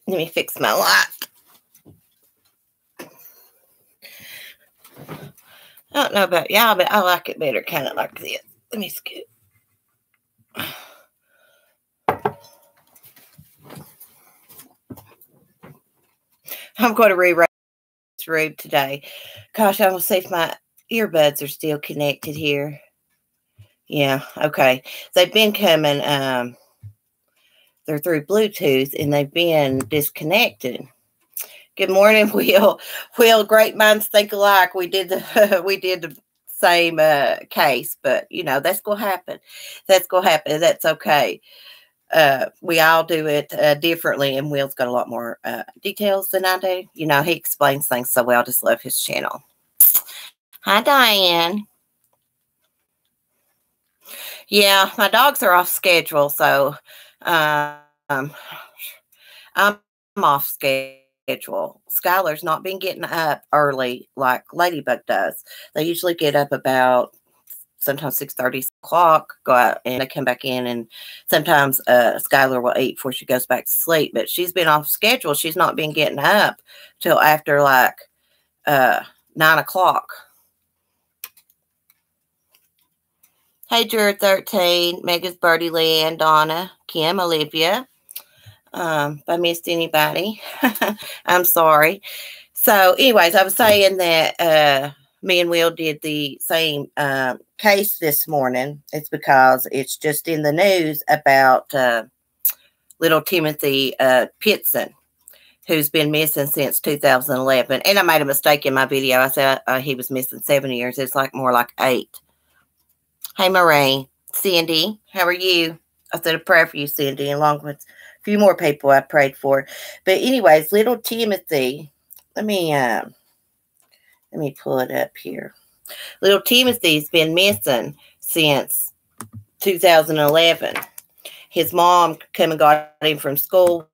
Let me fix my light. I don't know about y'all, but I like it better kind of like this. Let me scoot. I'm going to rewrite this room today. Gosh, I'm going to see if my earbuds are still connected here. Yeah, okay. They've been coming, they're through Bluetooth, and they've been disconnected. Good morning, Will. Will, great minds think alike. We did the same case, but you know that's gonna happen. That's gonna happen. That's okay. We all do it differently, and Will's got a lot more details than I do. You know, he explains things so well. I just love his channel. Hi, Diane. Yeah, my dogs are off schedule, so I'm off schedule. Skylar's not been getting up early like Ladybug does. They usually get up about sometimes 6:30 o'clock, go out and they come back in, and sometimes Skylar will eat before she goes back to sleep. But she's been off schedule. She's not been getting up till after like 9 o'clock. Hey, Jared 13, Megan's Birdie Lynn, Donna, Kim, Olivia. If I missed anybody, I'm sorry. So anyways, I was saying that me and Will did the same case this morning. It's because it's just in the news about little Timothy Pitzen, who's been missing since 2011. And I made a mistake in my video. I said he was missing 7 years. It's like more like 8. Hey, Maureen. Cindy, how are you? I said a prayer for you, Cindy, along with a few more people I prayed for. But anyways, little Timothy, let me pull it up here. Little Timothy's been missing since 2011. His mom came and got him from school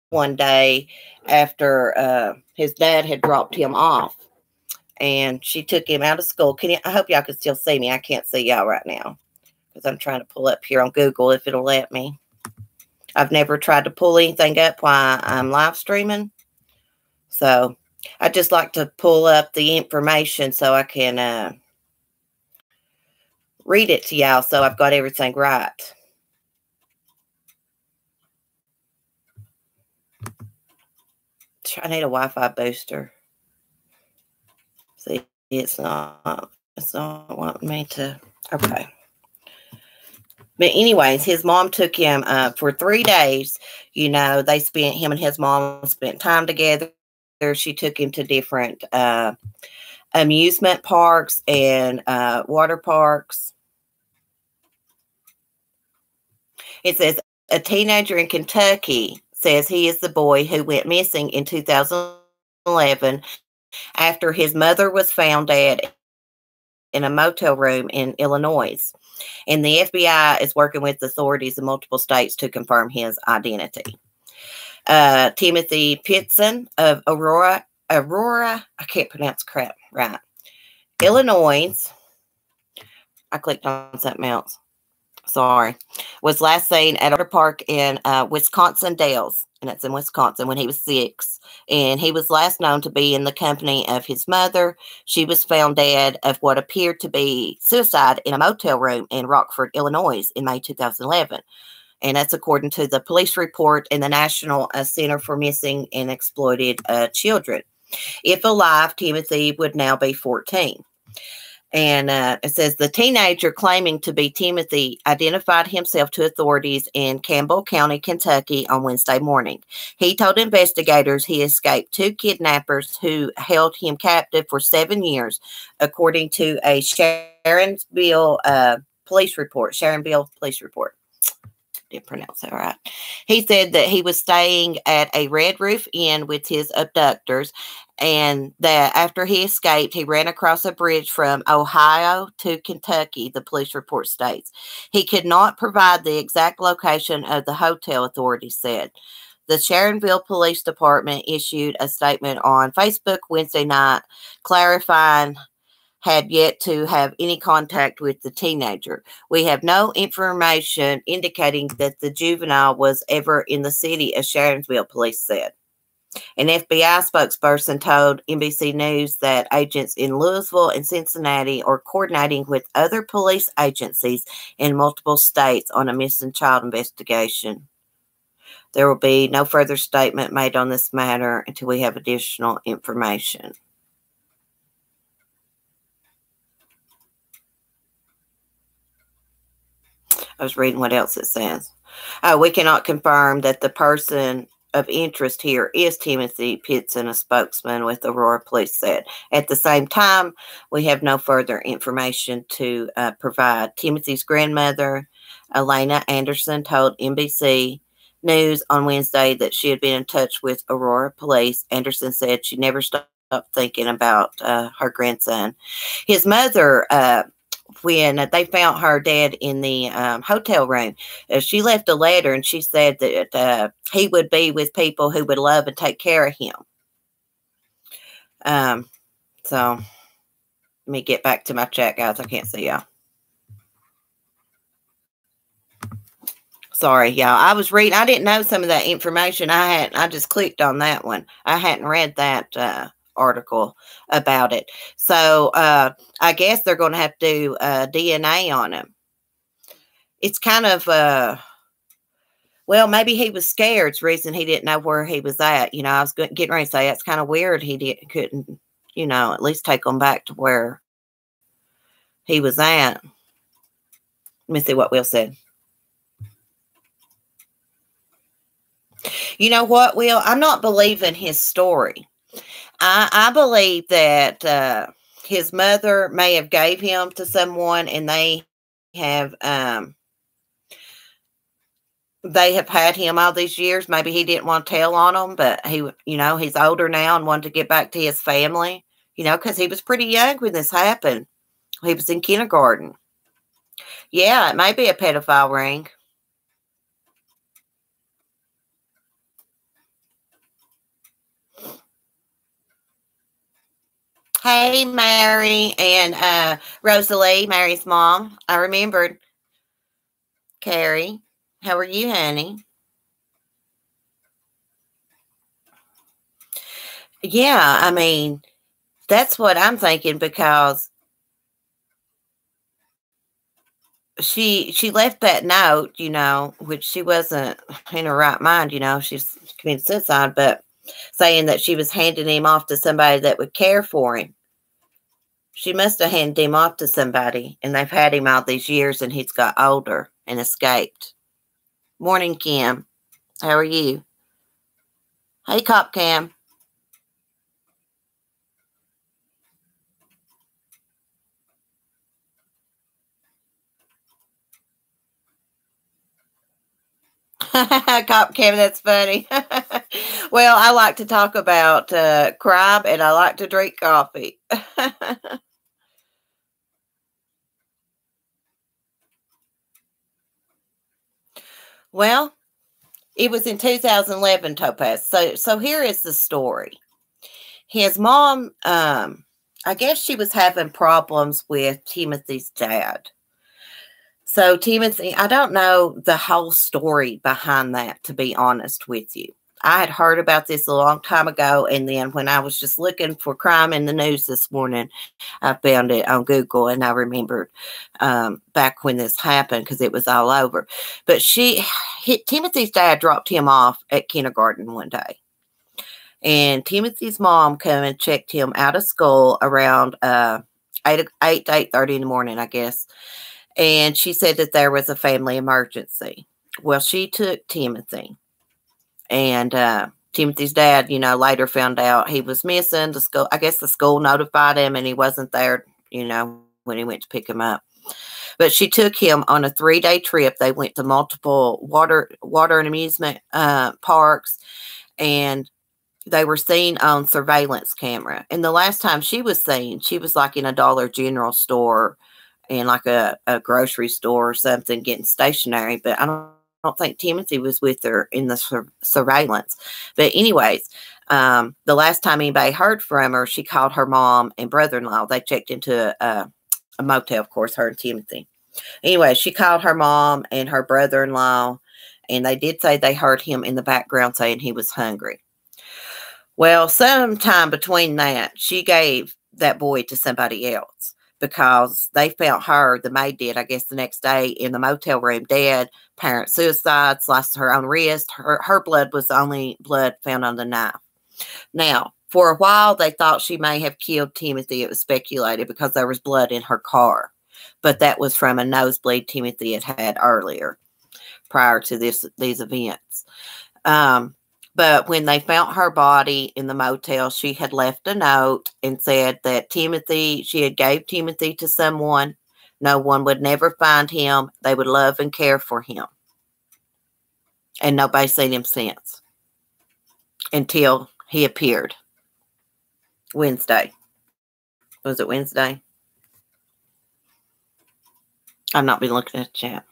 one day after his dad had dropped him off. And she took him out of school. I hope y'all can still see me. I can't see y'all right now because I'm trying to pull up here on Google if it'll let me. I've never tried to pull anything up while I'm live streaming. So I just like to pull up the information so I can read it to y'all so I've got everything right. I need a Wi-Fi booster. See, it's not wanting me to, okay. But anyways, his mom took him for 3 days. You know, him and his mom spent time together. She took him to different amusement parks and water parks. It says, a teenager in Kentucky says he is the boy who went missing in 2011 after his mother was found dead in a motel room in Illinois. And the FBI is working with authorities in multiple states to confirm his identity. Timothy Pitzen of Aurora, I can't pronounce crap right. Illinois, I clicked on something else. Sorry. Was last seen at a water park in Wisconsin Dells, and it's in Wisconsin, when he was 6. And he was last known to be in the company of his mother. She was found dead of what appeared to be suicide in a motel room in Rockford, Illinois in May 2011. And that's according to the police report in the National Center for Missing and Exploited Children. If alive, Timothy would now be 14. And it says the teenager claiming to be Timothy identified himself to authorities in Campbell County, Kentucky on Wednesday morning. He told investigators he escaped 2 kidnappers who held him captive for 7 years, according to a Sharonville police report. Didn't pronounce that right. He said that he was staying at a Red Roof Inn with his abductors, and that after he escaped, he ran across a bridge from Ohio to Kentucky, the police report states. He could not provide the exact location of the hotel, authorities said. The Sharonville Police Department issued a statement on Facebook Wednesday night clarifying had yet to have any contact with the teenager. We have no information indicating that the juvenile was ever in the city, as Sharonville police said. An FBI spokesperson told NBC News that agents in Louisville and Cincinnati are coordinating with other police agencies in multiple states on a missing child investigation. There will be no further statement made on this matter until we have additional information. I was reading what else it says. We cannot confirm that the person of interest here is Timothy Pitzen, a spokesman with Aurora Police said. At the same time, we have no further information to provide. Timothy's grandmother, Elena Anderson, told NBC News on Wednesday that she had been in touch with Aurora Police. Anderson said she never stopped thinking about her grandson. His mother, when they found her dead in the hotel room, she left a letter, and she said that he would be with people who would love and take care of him. So let me get back to my chat, guys. I can't see y'all. Sorry, y'all. I was reading. I didn't know some of that information. I just clicked on that one. I hadn't read that article about it. So I guess they're going to have to do DNA on him. It's kind of, well, maybe he was scared. It's the reason he didn't know where he was at. You know, I was getting ready to say, that's kind of weird. He couldn't, you know, at least take him back to where he was at. Let me see what Will said. You know what, Will? I'm not believing his story. I believe that his mother may have gave him to someone, and they have had him all these years. Maybe he didn't want to tell on them, but he, you know, he's older now and wanted to get back to his family, you know, because he was pretty young when this happened. He was in kindergarten. Yeah, it may be a pedophile ring. Hey, Mary and Rosalie, Mary's mom. I remembered. Carrie, how are you, honey? Yeah, I mean, that's what I'm thinking, because she left that note, you know, which she wasn't in her right mind, you know, she's committed suicide, but saying that she was handing him off to somebody that would care for him. She must have handed him off to somebody, and they've had him all these years, and he's got older and escaped. Morning, Kim. How are you? Hey, Cop Cam. Cop Cam, that's funny. Well, I like to talk about crime, and I like to drink coffee. Well, it was in 2011, Topaz. So here is the story. His mom, I guess she was having problems with Timothy's dad. So Timothy, I don't know the whole story behind that, to be honest with you. I had heard about this a long time ago, and then when I was just looking for crime in the news this morning, I found it on Google, and I remembered back when this happened, because it was all over. But Timothy's dad dropped him off at kindergarten one day, and Timothy's mom came and checked him out of school around 8 to 8:30 in the morning, I guess. And she said that there was a family emergency. Well, she took Timothy. And Timothy's dad, you know, later found out he was missing. The school, I guess the school notified him, and he wasn't there, you know, when he went to pick him up. But she took him on a 3-day trip. They went to multiple water and amusement parks, and they were seen on surveillance camera. And the last time she was seen, she was like in a Dollar General store, in like a grocery store or something, getting stationery. But I don't don't think Timothy was with her in the surveillance. But anyways, the last time anybody heard from her, she called her mom and brother-in-law. They checked into a motel, of course, her and Timothy. Anyway, she called her mom and her brother-in-law, and they did say they heard him in the background saying he was hungry. Well, sometime between that, she gave that boy to somebody else because they found her, the maid did, I guess, the next day in the motel room, dead, apparent suicide, sliced her own wrist. Her blood was the only blood found on the knife. Now, for a while, they thought she may have killed Timothy. It was speculated because there was blood in her car. But that was from a nosebleed Timothy had had earlier, prior to these events. But when they found her body in the motel, she had left a note and said that she had gave Timothy to someone. No one would never find him. They would love and care for him. And nobody's seen him since. Until he appeared. Wednesday. Was it Wednesday? I've not been looking at the chat.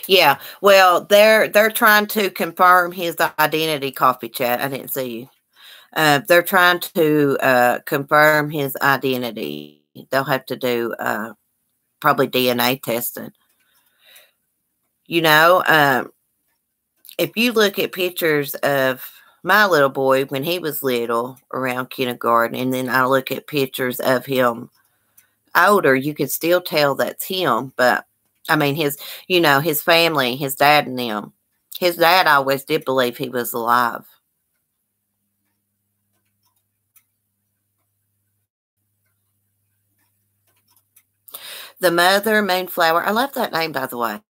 Yeah, well, they're trying to confirm his identity. Coffee chat. I didn't see you. They're trying to confirm his identity. They'll have to do probably DNA testing. You know, if you look at pictures of my little boy when he was little, around kindergarten, and then I look at pictures of him older, you can still tell that's him. But I mean, his family, his dad and them. His dad always did believe he was alive. The mother, Moonflower. I love that name, by the way.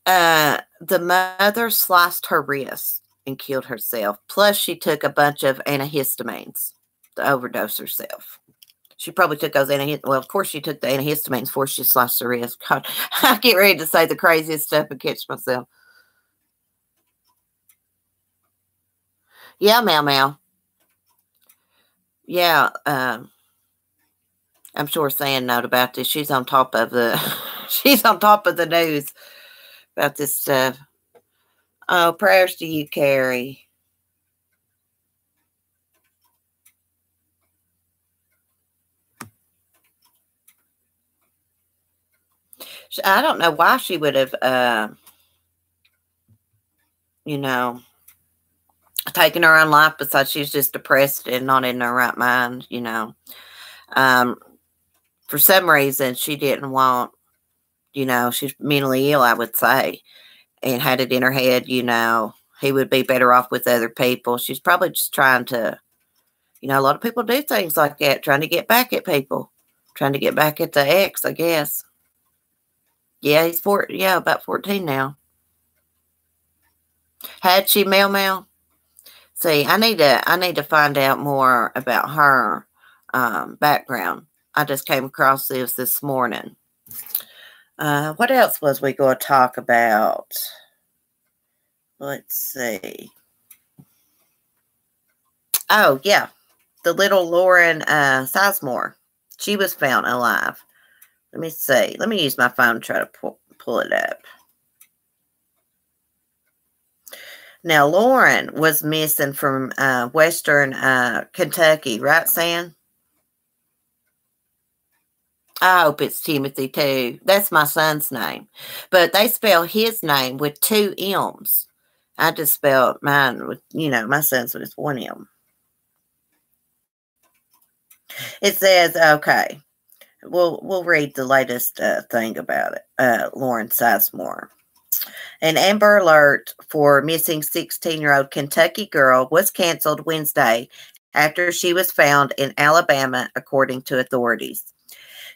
The mother sliced her wrist and killed herself. Plus, she took a bunch of antihistamines to overdose herself. She probably took those antihistamines. Well, of course, she took the antihistamines before she sliced her wrist. God, I get ready to say the craziest stuff and catch myself. Yeah, Meow Meow. Yeah, I'm sure Sam knows about this. She's on top of the she's on top of the news about this stuff. Oh, prayers to you, Carrie. I don't know why she would have, taken her own life, besides she's just depressed and not in her right mind, For some reason, she didn't want, she's mentally ill, I would say, and had it in her head, he would be better off with other people. She's probably just trying to, a lot of people do things like that, trying to get back at people, trying to get back at the ex, I guess. Yeah, he's about 14 now. Had she, Mel Mel? See, I need to find out more about her background. I just came across this morning. What else was we going to talk about? Let's see. Oh, yeah. The little Lauryn Sizemore. She was found alive. Let me see. Let me use my phone to try to pull it up. Now, Lauryn was missing from western Kentucky, right, Sam? I hope it's Timothy, too. That's my son's name. But they spell his name with 2 M's. I just spelled mine with, my son's with 1 M. It says, okay, we'll read the latest thing about it. Lauryn Sizemore. An Amber Alert for missing 16-year-old Kentucky girl was canceled Wednesday after she was found in Alabama, according to authorities.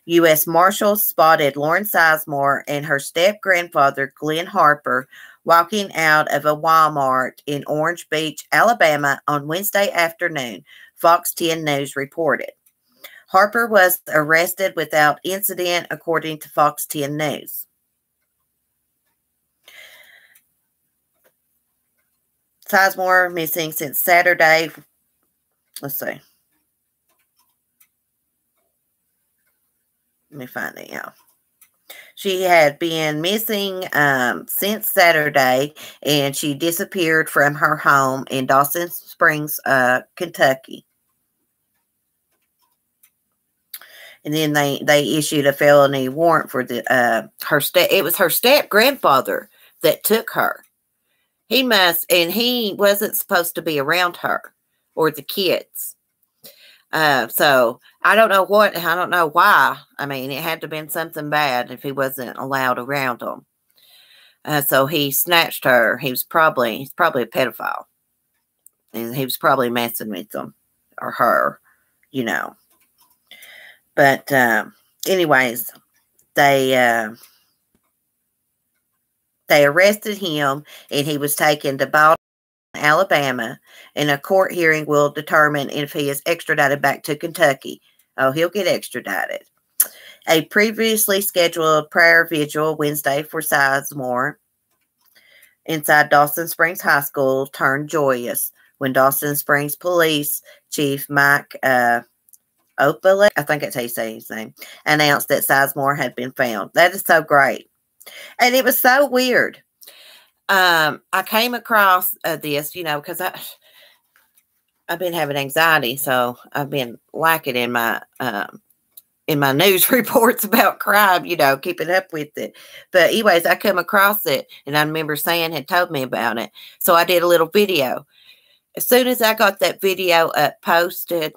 U.S. Marshals spotted Lauryn Sizemore and her step-grandfather, Glenn Harper, walking out of a Walmart in Orange Beach, Alabama on Wednesday afternoon, Fox 10 News reported. Harper was arrested without incident, according to Fox 10 News. Sizemore missing since Saturday. Let's see. Let me find it, yeah. She had been missing since Saturday, and she disappeared from her home in Dawson Springs, Kentucky. And then they issued a felony warrant for the it was her step grandfather that took her. And he wasn't supposed to be around her or the kids. So I don't know why. I mean, it had to have been something bad if he wasn't allowed around them. So he snatched her. He's probably a pedophile. And he was probably messing with them or her, you know. But anyways, they arrested him, and he was taken to Baldwin, Alabama, and a court hearing will determine if he is extradited back to Kentucky. Oh, he'll get extradited. A previously scheduled prayer vigil Wednesday for Sizemore inside Dawson Springs High School turned joyous when Dawson Springs Police Chief Mike Opalek, I think that's how you say his name, announced that Sizemore had been found. That is so great. And it was so weird. I came across this, you know, because I've been having anxiety, so I've been lacking in my news reports about crime, you know, keeping up with it. But anyways, I come across it, and I remember Sam had told me about it, so I did a little video. As soon as I got that video posted,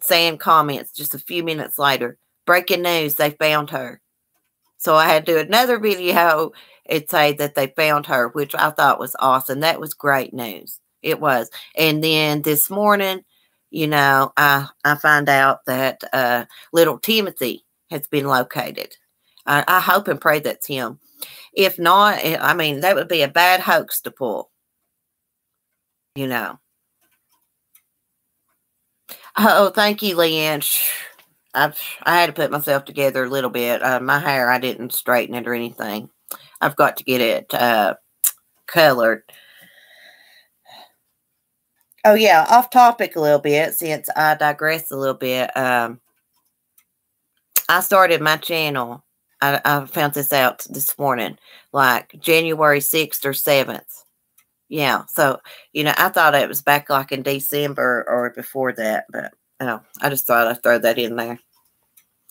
Sam comments just a few minutes later, breaking news, they found her. So I had to do another video and say that they found her, which I thought was awesome. That was great news. It was. And then this morning, you know, I find out that little Timmothy has been located. I hope and pray that's him. If not, I mean, that would be a bad hoax to pull. You know. Oh, thank you, Leanne. I had to put myself together a little bit. My hair, I didn't straighten it or anything. I've got to get it colored. Oh, yeah, off topic a little bit, since I digress a little bit. I started my channel. I found this out this morning, like January 6th or 7th. Yeah, so, you know, I thought it was back like in December or before that, but I just thought I'd throw that in there.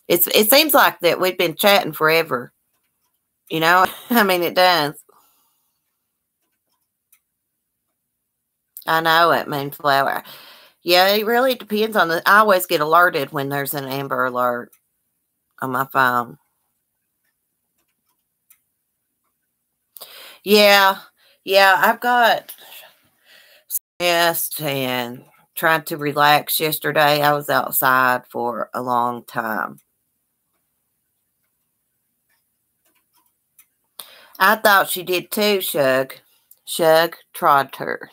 It seems like that we've been chatting forever. You know, I mean, it does. I know it, Moonflower. Yeah, it really depends on I always get alerted when there's an Amber Alert on my phone. Yeah, I've got rest and tried to relax yesterday. I was outside for a long time. I thought she did too, Shug. Shug Trotter.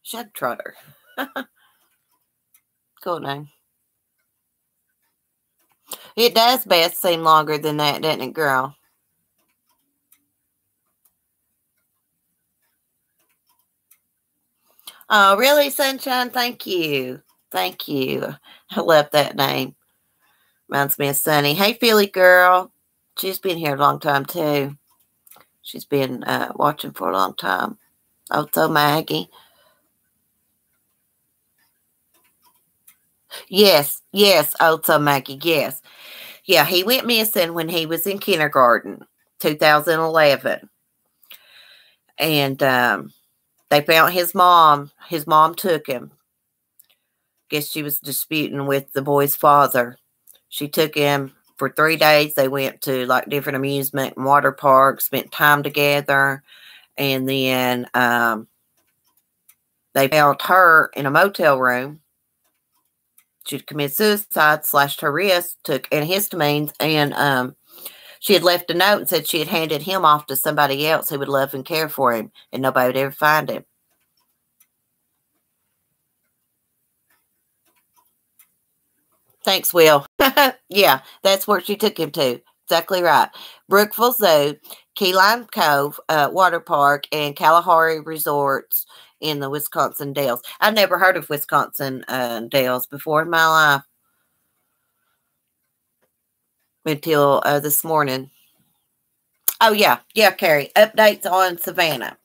Shug Trotter. Cool name. It does best seem longer than that, doesn't it, girl? Oh, really, Sunshine? Thank you. Thank you. I love that name. Reminds me of Sunny. Hey, Philly girl. She's been here a long time, too. She's been watching for a long time. Also, Maggie. Yes. Also, Maggie. Yes. Yeah, he went missing when he was in kindergarten, 2011. And they found his mom. His mom took him. Guess she was disputing with the boy's father. She took him for 3 days. They went to like different amusement and water parks, spent time together. And then they found her in a motel room. She'd committed suicide, slashed her wrist, took antihistamines, and she had left a note and said she had handed him off to somebody else who would love and care for him, and nobody would ever find him. Thanks, Will. Yeah, that's where she took him to. Exactly right. Brookville Zoo, Key Lime Cove, Water Park, and Kalahari Resorts in the Wisconsin Dells. I've never heard of Wisconsin Dells before in my life. until this morning. Oh, yeah. Yeah, Carrie. Updates on Savannah.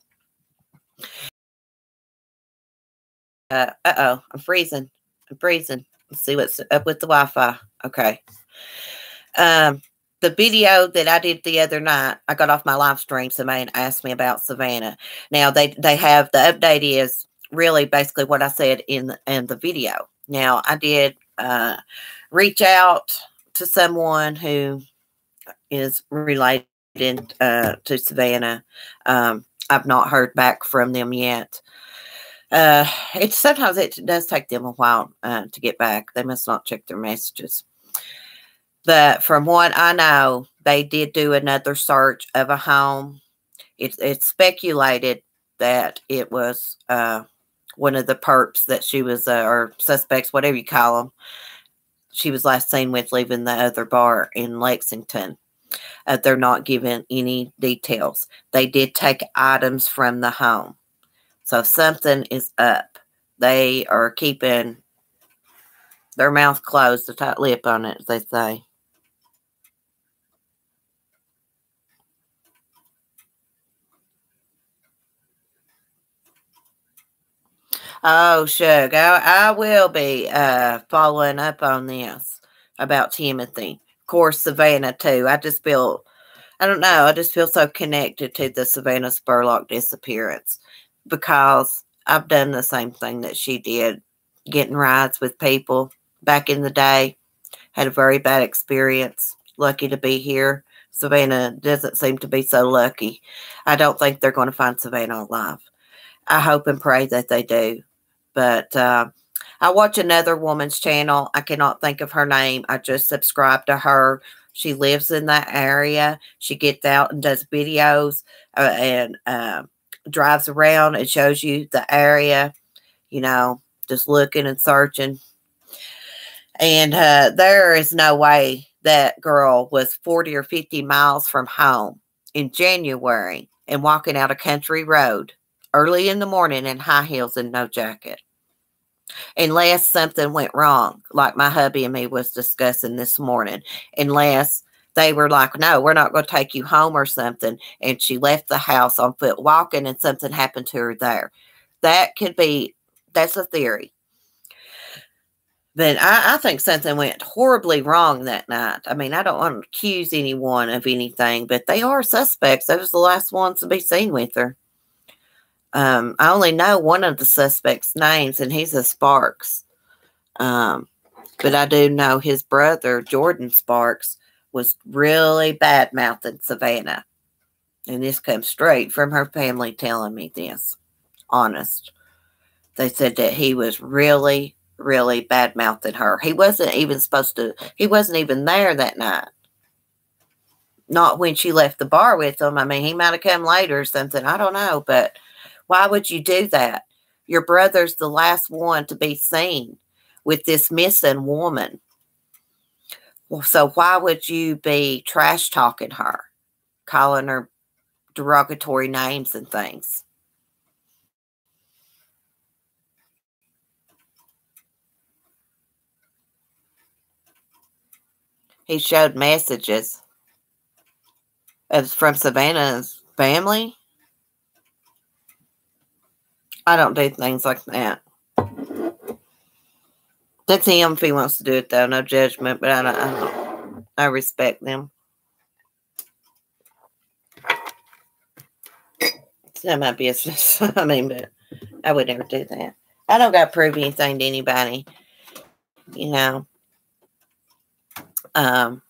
Uh-oh. I'm freezing. Let's see what's up with the Wi-Fi. Okay. The video that I did the other night, I got off my live stream. Somebody asked me about Savannah. Now, they have, the update is really basically what I said in the video. Now, I did reach out to someone who is related to Savannah. I've not heard back from them yet. Sometimes it does take them a while to get back. They must not check their messages. But from what I know, they did do another search of a home. It's speculated that it was one of the perps that she was, or suspects, whatever you call them, she was last seen with leaving the other bar in Lexington. They're not giving any details. They did take items from the home. So something is up. They are keeping their mouth closed, a tight lip on it, as they say. Oh, Shug, I will be following up on this about Timothy. Of course, Savannah, too. I don't know, I just feel so connected to the Savannah Spurlock disappearance because I've done the same thing that she did, getting rides with people back in the day. Had a very bad experience. Lucky to be here. Savannah doesn't seem to be so lucky. I don't think they're going to find Savannah alive. I hope and pray that they do. But I watch another woman's channel. I cannot think of her name. I just subscribe to her. She lives in that area. She gets out and does videos and drives around and shows you the area, just looking and searching. And there is no way that girl was 40 or 50 miles from home in January and walking out a country road early in the morning in high heels and no jacket. Unless something went wrong, like my hubby and me was discussing this morning. Unless they were like, no, we're not going to take you home or something. And she left the house on foot walking and something happened to her there. That's a theory. But I think something went horribly wrong that night. I mean, I don't want to accuse anyone of anything, but they are suspects. They was the last ones to be seen with her. I only know one of the suspects' names, and he's a Sparks. But I do know his brother, Jordan Sparks, was really bad-mouthing Savannah. And this comes straight from her family telling me this. Honest. They said that he was really, really bad-mouthing her. He wasn't even there that night. Not when she left the bar with him. I mean, he might have come later or something. I don't know, but why would you do that? Your brother's the last one to be seen with this missing woman. So why would you be trash-talking her, calling her derogatory names and things? He showed messages from Savannah's family. I don't do things like that. That's him if he wants to do it, though. No judgment, but I respect them. It's not my business. I mean, but I would never do that. I don't got to prove anything to anybody. I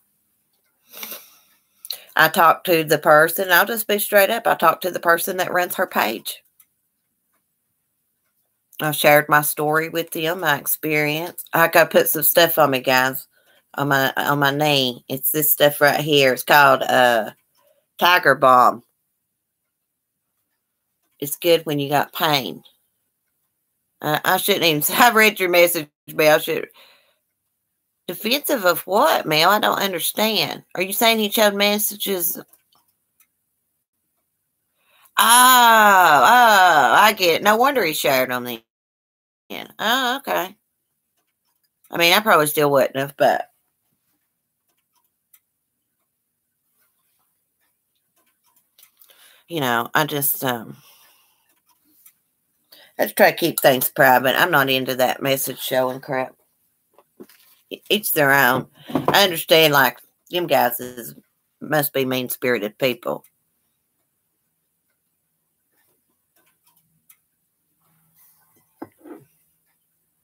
talked to the person. I'll just be straight up. I talked to the person that runs her page. I shared my story with them, my experience. I got to put some stuff on me, guys, on my knee. It's this stuff right here. It's called Tiger Balm. It's good when you got pain. I shouldn't even say. I read your message, but I should. Defensive of what, Mel? I don't understand. Are you saying he showed messages? Oh, I get it. No wonder he shared them then. Oh, okay. I mean, I probably still wouldn't have, but you know, I just try to keep things private. I'm not into that message showing crap. Each their own. I understand, like, them guys must be mean-spirited people.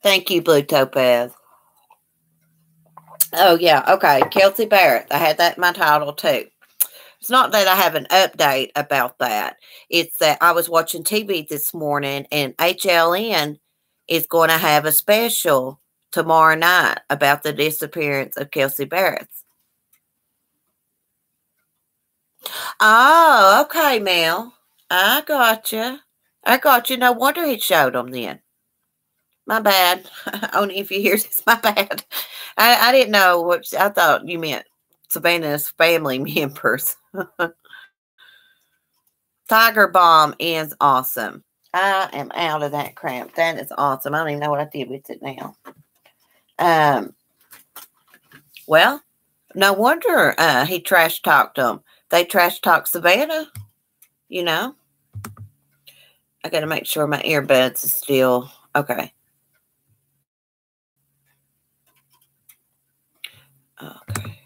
Thank you, Blue Topaz. Oh, yeah. Okay. Kelsey Berreth. I had that in my title, too. It's not that I have an update about that. It's that I was watching TV this morning, and HLN is going to have a special tomorrow night about the disappearance of Kelsey Berreth. Oh, okay, Mel. I got you. I got you. No wonder he showed them then. My bad. Only if you hear this, my bad. I didn't know what I thought you meant. Savannah's family members. Tiger Bomb is awesome. I am out of that crap. That is awesome. I don't even know what I did with it now. Well, no wonder he trash talked them. They trash talked Savannah. You know. I got to make sure my earbuds is still okay. Okay.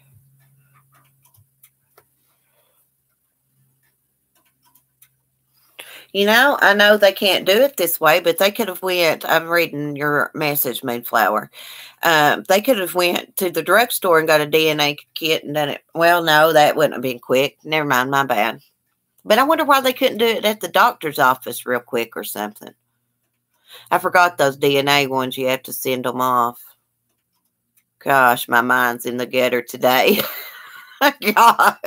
You know, I know they can't do it this way, but they could have went. I'm reading your message, Moonflower. They could have went to the drugstore and got a DNA kit and done it. Well, no, that wouldn't have been quick. Never mind, my bad. But I wonder why they couldn't do it at the doctor's office real quick or something. I forgot those DNA ones. You have to send them off. Gosh, my mind's in the gutter today. God.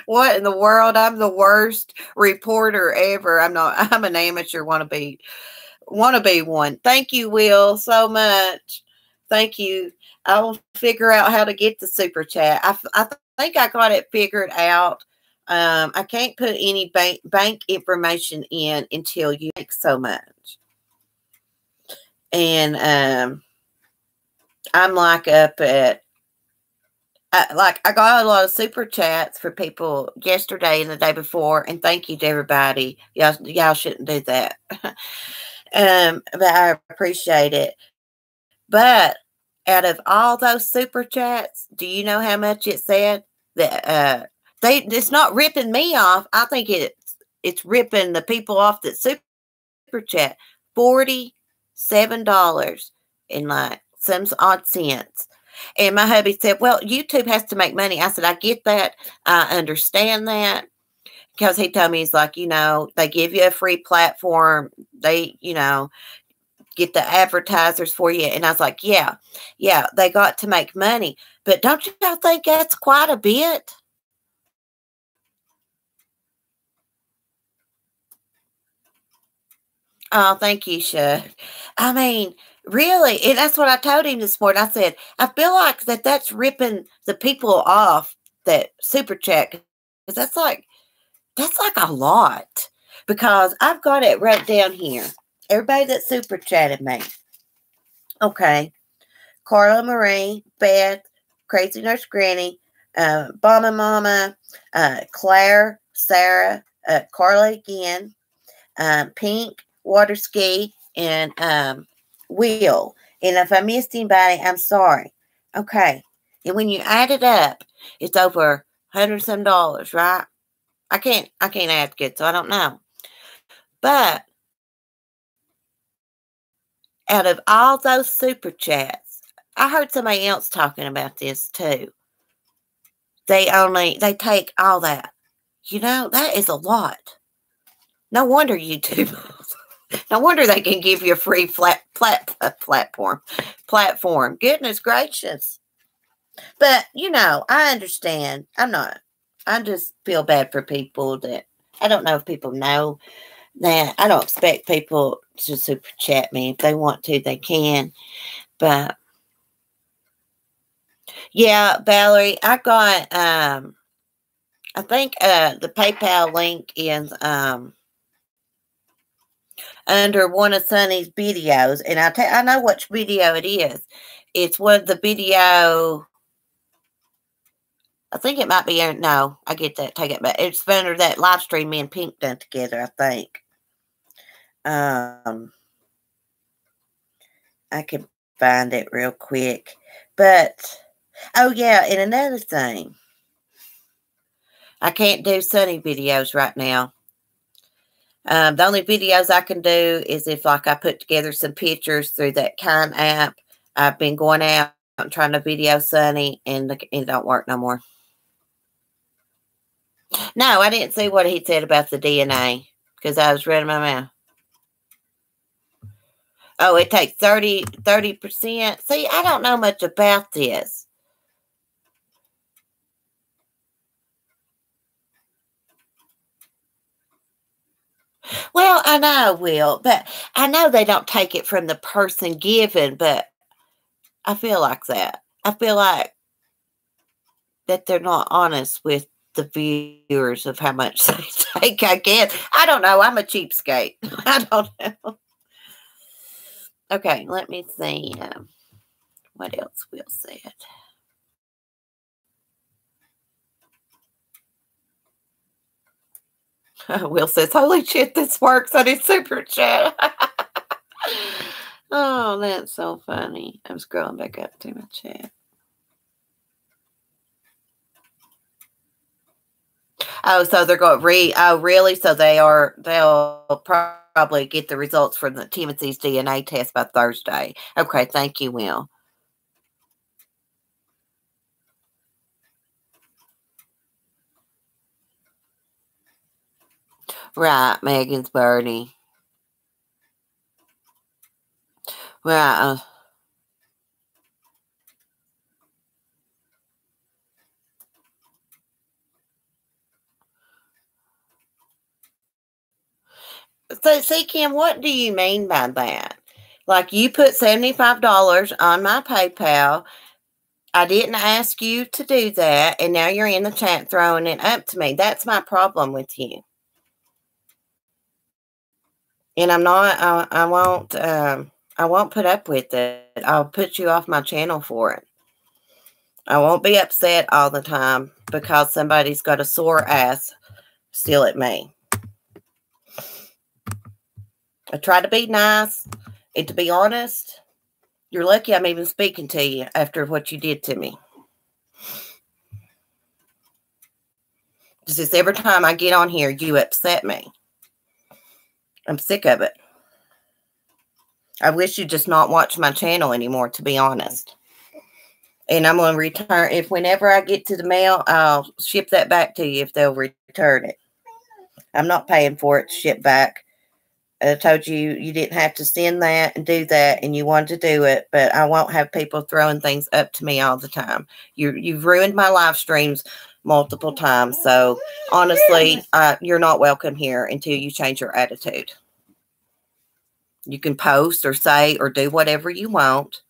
What in the world? I'm the worst reporter ever. I'm an amateur wannabe one. Thank you, Will, so much. Thank you. I'll figure out how to get the super chat. I think I got it figured out. I can't put any bank information in until you make so much. And I'm like up at I got a lot of super chats for people yesterday and the day before, and thank you to everybody. Y'all shouldn't do that. But I appreciate it. But out of all those super chats, do you know how much it said? That it's not ripping me off. I think it's ripping the people off that super chat. $47 and like some odd cents. And my hubby said, well, YouTube has to make money. I said, I get that. I understand that. Because he told me, he's like, you know, they give you a free platform. They, you know, get the advertisers for you. And I was like, yeah, they got to make money. But don't you think that's quite a bit? Oh, thank you, Chuck. I mean, really, and that's what I told him this morning. I said, I feel like that's ripping the people off that super chat, because that's like a lot. Because I've got it right down here. Everybody that super chatted me. Okay. Carla Marie, Beth, Crazy Nurse Granny, Bomba Mama, Claire, Sarah, Carla again, Pink, Water Ski, and Will. And if I missed anybody, I'm sorry. Okay. And when you add it up, it's over $100 some, right? I can't add good, so I don't know. But out of all those super chats, I heard somebody else talking about this too. They take all that. You know, that is a lot. No wonder YouTube. No wonder they can give you a free platform. Goodness gracious. But, you know, I understand. I just feel bad for people that, I don't know if people know that. I don't expect people to super chat me. If they want to, they can. But, yeah, Valerie, I got, I think the PayPal link is under one of Sonny's videos, and I know which video it is. It's one of the video I think it might be, no, I get that, take it back. It's under that live stream me and Pink done together, I think. I can find it real quick. But, oh yeah, and another thing. I can't do Sunny videos right now. The only videos I can do is if, like, I put together some pictures through that Kind app. I've been going out and trying to video Sunny, and it don't work no more. No, I didn't see what he said about the DNA because I was running my mouth. Oh, it takes 30%. See, I don't know much about this. Well, I know, Will, but I know they don't take it from the person given, but I feel like that. I feel like that they're not honest with the viewers of how much they take, I guess. I don't know. I'm a cheapskate. I don't know. Okay, let me see. What else Will said? Will says, holy shit, this works on his super chat. Oh, that's so funny. I'm scrolling back up to my chat. Oh, so they're going to oh, really? So they'll probably get the results from the Timothy's DNA test by Thursday. Okay, thank you, Will. Right, Megan's birdie. Right. So, see, Kim, what do you mean by that? Like, you put $75 on my PayPal. I didn't ask you to do that, and now you're in the chat throwing it up to me. That's my problem with you. And I'm not. I won't. I won't put up with it. I'll put you off my channel for it. I won't be upset all the time because somebody's got a sore ass still at me. I try to be nice, and to be honest, you're lucky I'm even speaking to you after what you did to me. Just every time I get on here, you upset me. I'm sick of it. I wish you'd just not watch my channel anymore, to be honest. And I'm going to return, if whenever I get to the mail, I'll ship that back to you if they'll return it. I'm not paying for it to ship back. I told you you didn't have to send that and do that, and you wanted to do it, but I won't have people throwing things up to me all the time. You've ruined my live streams multiple times, so honestly, you're not welcome here until you change your attitude. You can post or say or do whatever you want.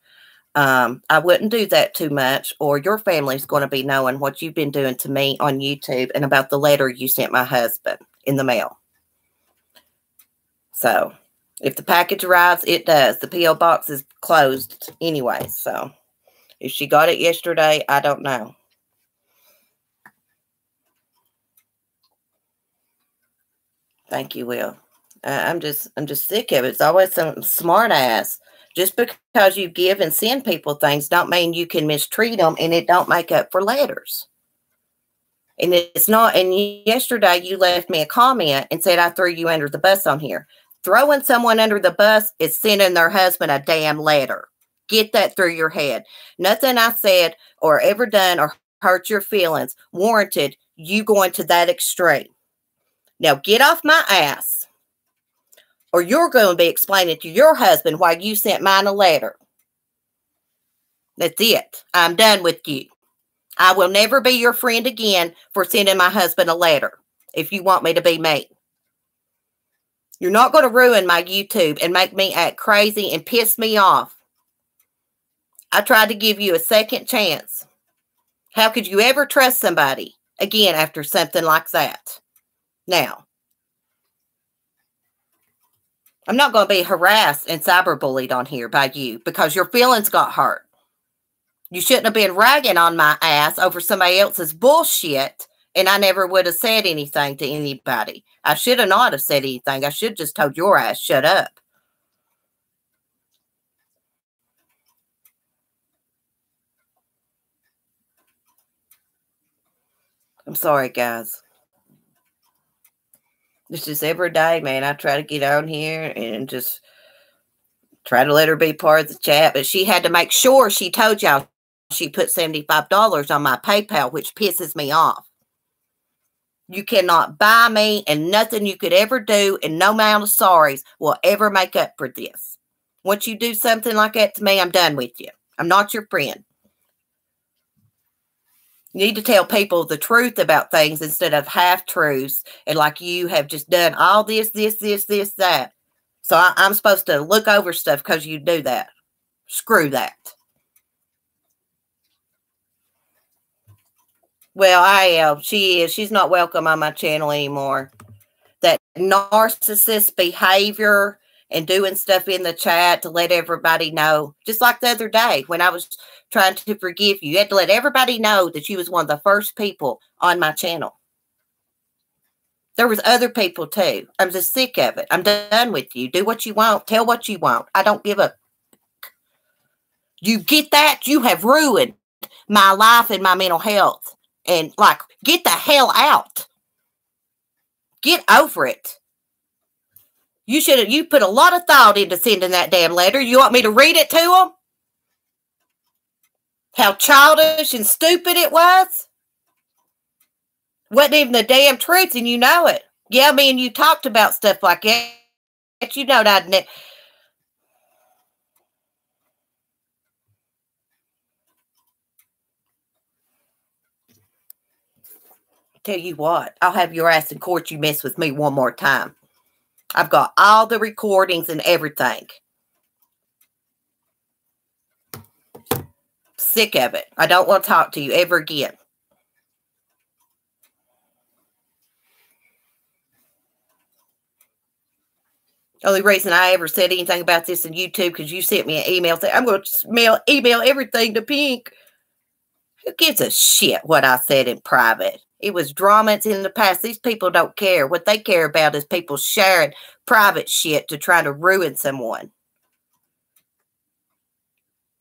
I wouldn't do that too much, or your family's going to be knowing what you've been doing to me on YouTube and about the letter you sent my husband in the mail. So, if the package arrives, it does. The P.O. box is closed anyway. So, if she got it yesterday, I don't know. Thank you, Will. I'm just sick of it. It's always some smart ass. Just because you give and send people things don't mean you can mistreat them, and it don't make up for letters. And it's not. And yesterday you left me a comment and said I threw you under the bus on here. Throwing someone under the bus is sending their husband a damn letter. Get that through your head. Nothing I said or ever done or hurt your feelings warranted you going to that extreme. Now get off my ass, or you're going to be explaining to your husband why you sent mine a letter. That's it. I'm done with you. I will never be your friend again for sending my husband a letter if you want me to be me. You're not going to ruin my YouTube and make me act crazy and piss me off. I tried to give you a second chance. How could you ever trust somebody again after something like that? Now, I'm not going to be harassed and cyberbullied on here by you because your feelings got hurt. You shouldn't have been ragging on my ass over somebody else's bullshit, and I never would have said anything to anybody. I should have not have said anything. I should have just told your ass, shut up. I'm sorry, guys. It's just every day, man. I try to get on here and just try to let her be part of the chat, but she had to make sure she told y'all she put $75 on my PayPal, which pisses me off. You cannot buy me, and nothing you could ever do, and no amount of sorries will ever make up for this. Once you do something like that to me, I'm done with you. I'm not your friend. You need to tell people the truth about things instead of half-truths, and like you have just done all this, that. So I'm supposed to look over stuff because you do that. Screw that. Well, I am. She is. She's not welcome on my channel anymore. That narcissist behavior and doing stuff in the chat to let everybody know. Just like the other day when I was trying to forgive you. You had to let everybody know that you was one of the first people on my channel. There was other people too. I'm just sick of it. I'm done with you. Do what you want. Tell what you want. I don't give a... You get that? You have ruined my life and my mental health. And, like, get the hell out. Get over it. You put a lot of thought into sending that damn letter. You want me to read it to them? How childish and stupid it was? Wasn't even the damn truth, and you know it. Yeah, me and you talked about stuff like that. You know that I'd tell you what, I'll have your ass in court. You mess with me one more time. I've got all the recordings and everything. Sick of it. I don't want to talk to you ever again. Only reason I ever said anything about this in YouTube because you sent me an email saying I'm going to email everything to Pink. Who gives a shit what I said in private? It was drama. It's in the past. These people don't care. What they care about is people sharing private shit to try to ruin someone.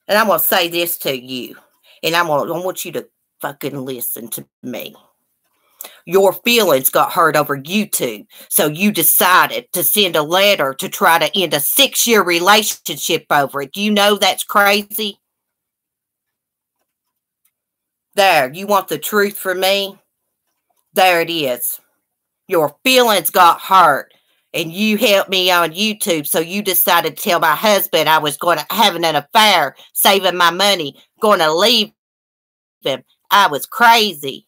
And I'm going to say this to you. And I want you to fucking listen to me. Your feelings got hurt over YouTube. So you decided to send a letter to try to end a 6-year relationship over it. Do you know that's crazy? There, you want the truth from me? There it is. Your feelings got hurt. And you helped me on YouTube, so you decided to tell my husband I was going to having an affair, saving my money, going to leave him. I was crazy.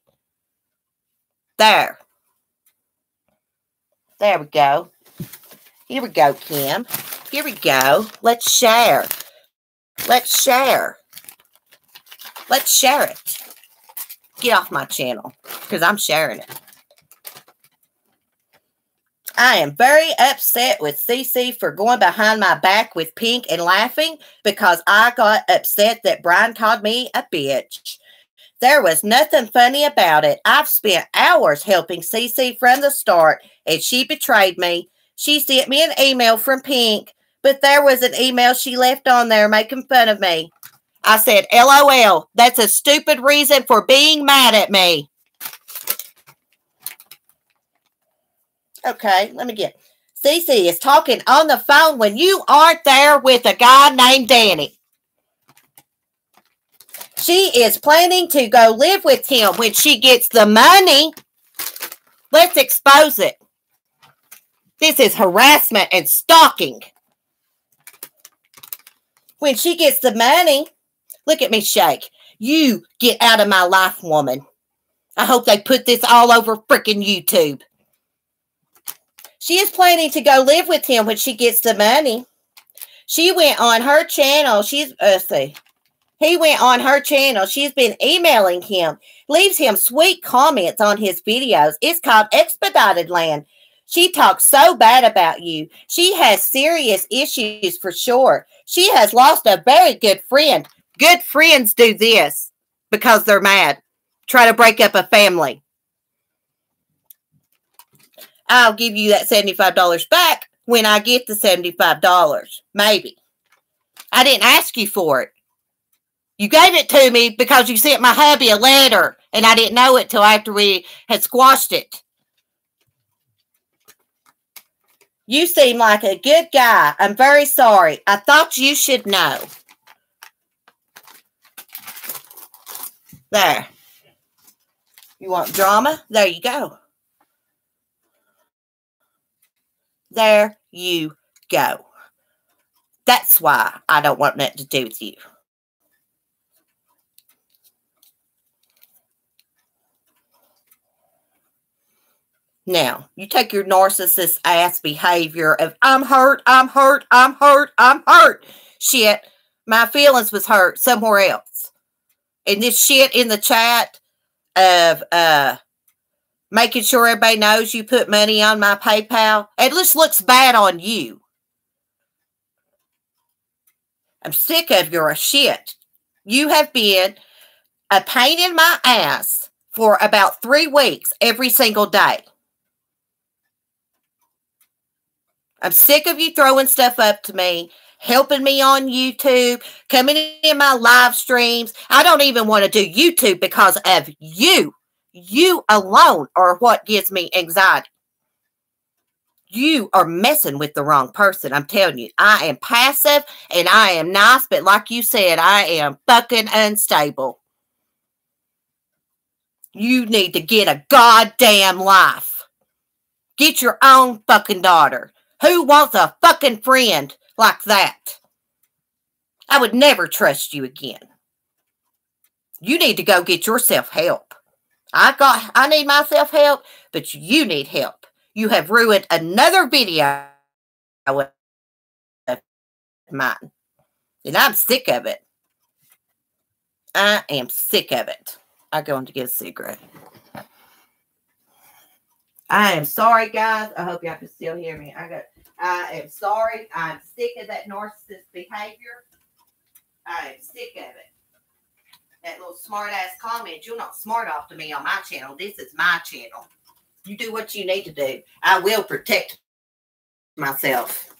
There. There we go. Here we go, Kim. Here we go. Let's share. Let's share. Let's share it. Get off my channel, because I'm sharing it. I am very upset with CC for going behind my back with Pink and laughing because I got upset that Brian called me a bitch. There was nothing funny about it. I've spent hours helping CC from the start, and she betrayed me. She sent me an email from Pink, but there was an email she left on there making fun of me. I said, LOL, that's a stupid reason for being mad at me. Okay, let me get. Cece is talking on the phone when you aren't there with a guy named Danny. She is planning to go live with him when she gets the money. Let's expose it. This is harassment and stalking. When she gets the money, look at me shake. You get out of my life, woman. I hope they put this all over freaking YouTube. She is planning to go live with him when she gets the money. She went on her channel. He went on her channel. She's been emailing him. Leaves him sweet comments on his videos. It's called Expedited Land. She talks so bad about you. She has serious issues for sure. She has lost a very good friend. Good friends do this because they're mad. Try to break up a family. I'll give you that $75 back when I get the $75. Maybe. I didn't ask you for it. You gave it to me because you sent my hubby a letter, and I didn't know it till after we had squashed it. You seem like a good guy. I'm very sorry. I thought you should know. There. You want drama? There you go. There you go. That's why I don't want nothing to do with you. Now, you take your narcissist ass behavior of I'm hurt, I'm hurt, I'm hurt, I'm hurt. Shit, my feelings was hurt somewhere else. And this shit in the chat of making sure everybody knows you put money on my PayPal, it just looks bad on you. I'm sick of your shit. You have been a pain in my ass for about 3 weeks every single day. I'm sick of you throwing stuff up to me, helping me on YouTube, coming in my live streams. I don't even want to do YouTube because of you. You alone are what gives me anxiety. You are messing with the wrong person. I'm telling you, I am passive and I am nice, but like you said, I am fucking unstable. You need to get a goddamn life. Get your own fucking daughter. Who wants a fucking friend like that? I would never trust you again. You need to go get yourself help. I need my self-help, but you need help. You have ruined another video of mine. And I'm sick of it. I am sick of it. I'm going to get a cigarette. I am sorry, guys. I hope y'all can still hear me. I am sorry. I'm sick of that narcissist behavior. I am sick of it. That little smart-ass comment. You're not smart off to me on my channel. This is my channel. You do what you need to do. I will protect myself.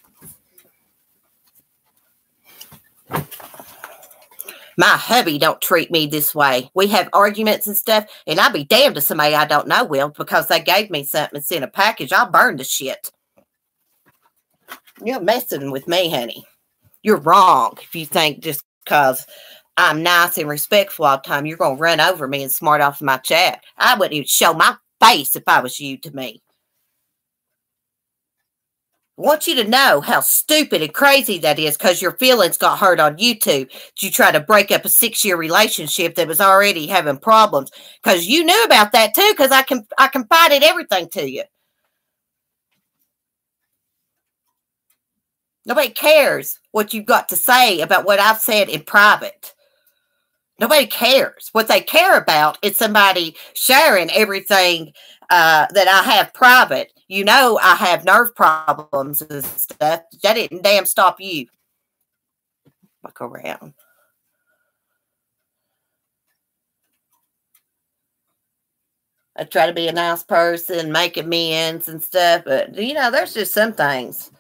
My hubby don't treat me this way. We have arguments and stuff, and I'll be damned to somebody I don't know will because they gave me something and sent a package. I'll burn the shit. You're messing with me, honey. You're wrong if you think just because I'm nice and respectful all the time, you're going to run over me and smart off my chat. I wouldn't even show my face if I was you to me. I want you to know how stupid and crazy that is because your feelings got hurt on YouTube. You try to break up a 6-year relationship that was already having problems because you knew about that too because I confided everything to you. Nobody cares what you've got to say about what I've said in private. Nobody cares. What they care about is somebody sharing everything that I have private. You know I have nerve problems and stuff. That didn't damn stop you. Look around. I try to be a nice person, make amends and stuff. But, you know, there's just some things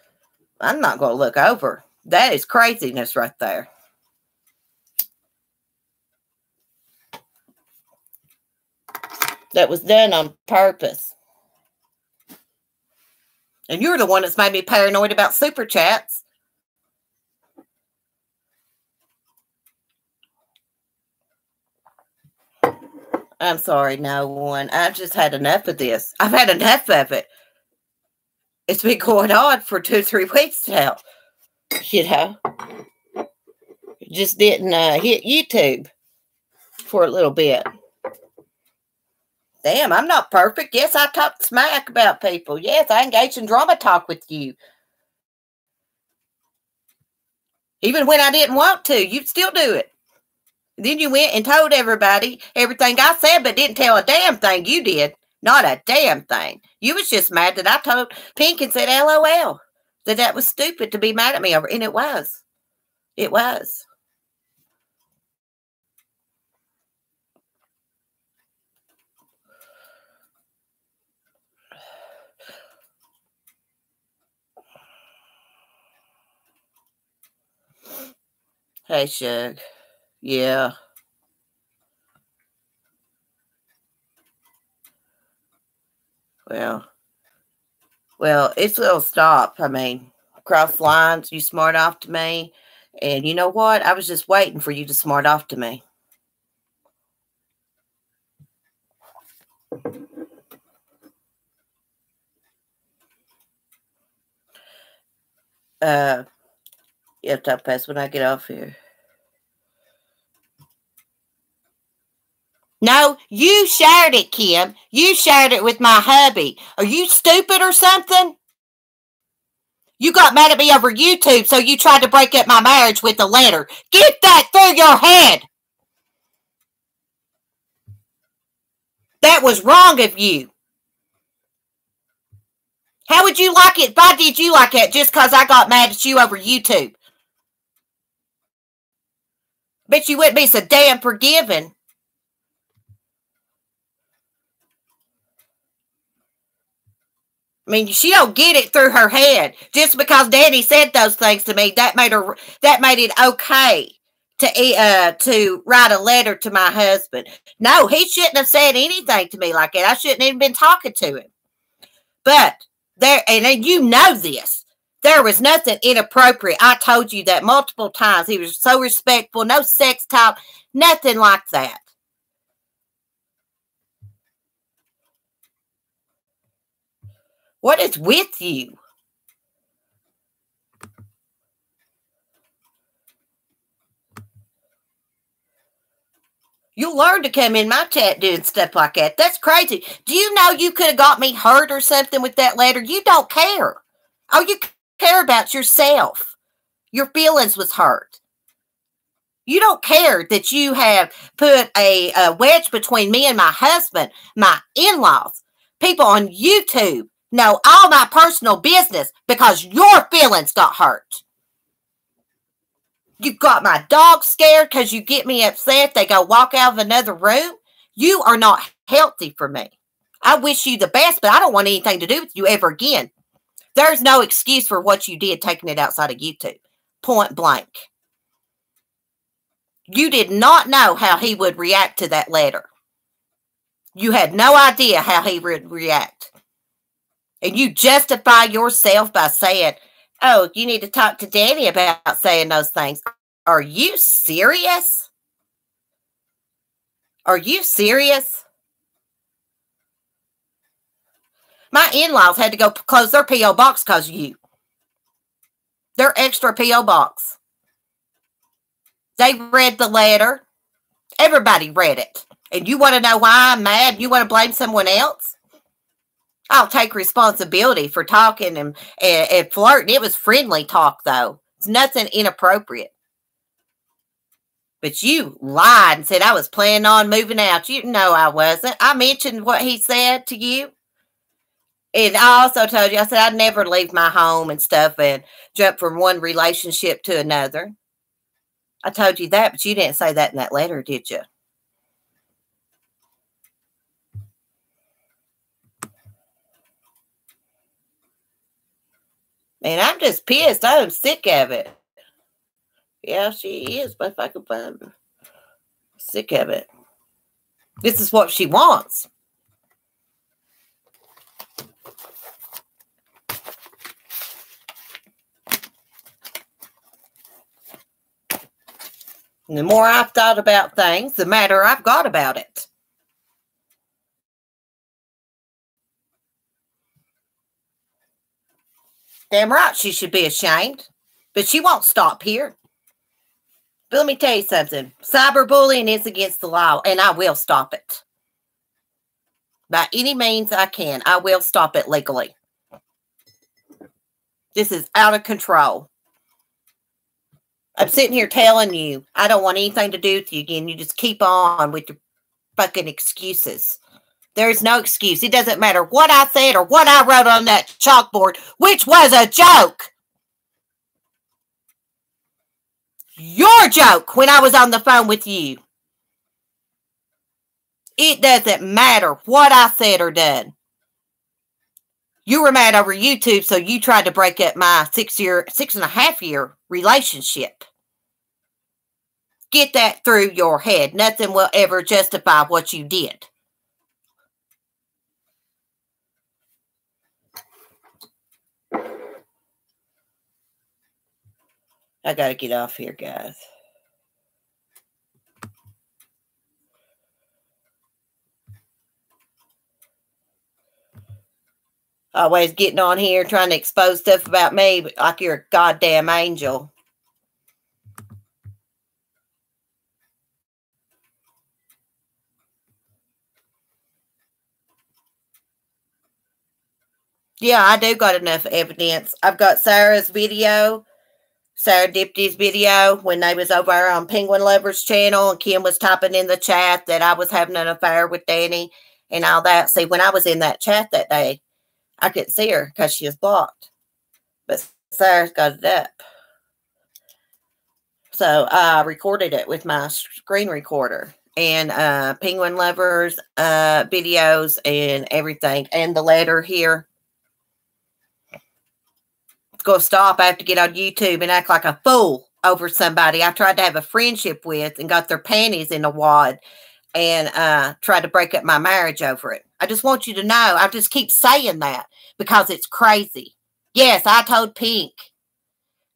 I'm not going to look over. That is craziness right there. That was done on purpose. And you're the one that's made me paranoid about super chats. I'm sorry, no one. I've just had enough of this. I've had enough of it. It's been going on for 2 or 3 weeks now. You know. Just didn't hit YouTube for a little bit. Damn, I'm not perfect. Yes, I talk smack about people. Yes, I engage in drama talk with you. Even when I didn't want to, you'd still do it. Then you went and told everybody everything I said, but didn't tell a damn thing you did. Not a damn thing. You was just mad that I told Pink and said LOL. That was stupid to be mad at me over. And it was. It was. Hey, Shug. Yeah. Well, it's gonna stop. I mean, cross lines, you smart off to me. And you know what? I was just waiting for you to smart off to me. You have to pass when I get off here. No, you shared it, Kim. You shared it with my hubby. Are you stupid or something? You got mad at me over YouTube, so you tried to break up my marriage with a letter. Get that through your head. That was wrong of you. How would you like it? Why did you like it? Just because I got mad at you over YouTube? Bet you wouldn't be so damn forgiving. I mean, she don't get it through her head. Just because Danny said those things to me, that made it okay to write a letter to my husband. No, he shouldn't have said anything to me like that. I shouldn't even been talking to him. But there, and you know this, there was nothing inappropriate. I told you that multiple times. He was so respectful, no sex talk, nothing like that. What is with you? You learn to come in my chat doing stuff like that. That's crazy. Do you know you could have got me hurt or something with that letter? You don't care. All you care about yourself. Your feelings was hurt. You don't care that you have put a wedge between me and my husband, my in-laws. People on YouTube know all my personal business because your feelings got hurt. You got my dog scared because you get me upset. They go walk out of another room. You are not healthy for me. I wish you the best, but I don't want anything to do with you ever again. There's no excuse for what you did taking it outside of YouTube. Point blank. You did not know how he would react to that letter. You had no idea how he would react. And you justify yourself by saying, oh, you need to talk to Danny about saying those things. Are you serious? Are you serious? My in-laws had to go close their P.O. box because of you. Their extra P.O. box. They read the letter. Everybody read it. And you want to know why I'm mad? You want to blame someone else? I'll take responsibility for talking and flirting. It was friendly talk, though. It's nothing inappropriate. But you lied and said I was planning on moving out. You know I wasn't. I mentioned what he said to you. And I also told you, I said I'd never leave my home and stuff and jump from one relationship to another. I told you that, but you didn't say that in that letter, did you? And I'm just pissed. I'm sick of it. Yeah, she is, but if I could find her. Sick of it. This is what she wants. And the more I've thought about things, the madder I've got about it. Damn right she should be ashamed. But she won't stop here. But let me tell you something. Cyberbullying is against the law, and I will stop it. By any means I can, I will stop it legally. This is out of control. I'm sitting here telling you I don't want anything to do with you again. You just keep on with your fucking excuses. There's no excuse. It doesn't matter what I said or what I wrote on that chalkboard, which was a joke. Your joke when I was on the phone with you. It doesn't matter what I said or done. You were mad over YouTube, so you tried to break up my 6.5 year relationship. Get that through your head. Nothing will ever justify what you did. I gotta get off here, guys. Always getting on here trying to expose stuff about me like you're a goddamn angel. Yeah, I do got enough evidence. I've got Sarah's video, Serendipiti's video, when they was over on Penguin Lovers channel, and Kim was typing in the chat that I was having an affair with Danny and all that. See, when I was in that chat that day, I couldn't see her because she was blocked. But Sarah's got it up. So I recorded it with my screen recorder. And Penguin Lovers videos and everything. And the letter here. It's going to stop. I have to get on YouTube and act like a fool over somebody I tried to have a friendship with and got their panties in a wad and tried to break up my marriage over it. I just want you to know. I just keep saying that because it's crazy. Yes, I told Pink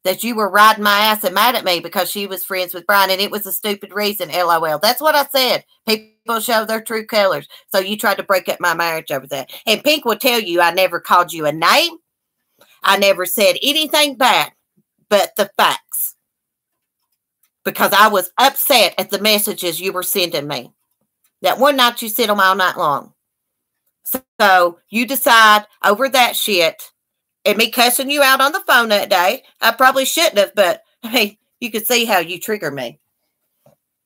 that you were riding my ass and mad at me because she was friends with Brian, and it was a stupid reason, LOL. That's what I said. People show their true colors. So you tried to break up my marriage over that. And Pink will tell you I never called you a name. I never said anything bad but the facts. Because I was upset at the messages you were sending me. That one night you sit them all night long. So you decide over that shit. And me cussing you out on the phone that day, I probably shouldn't have, but hey, you could see how you trigger me.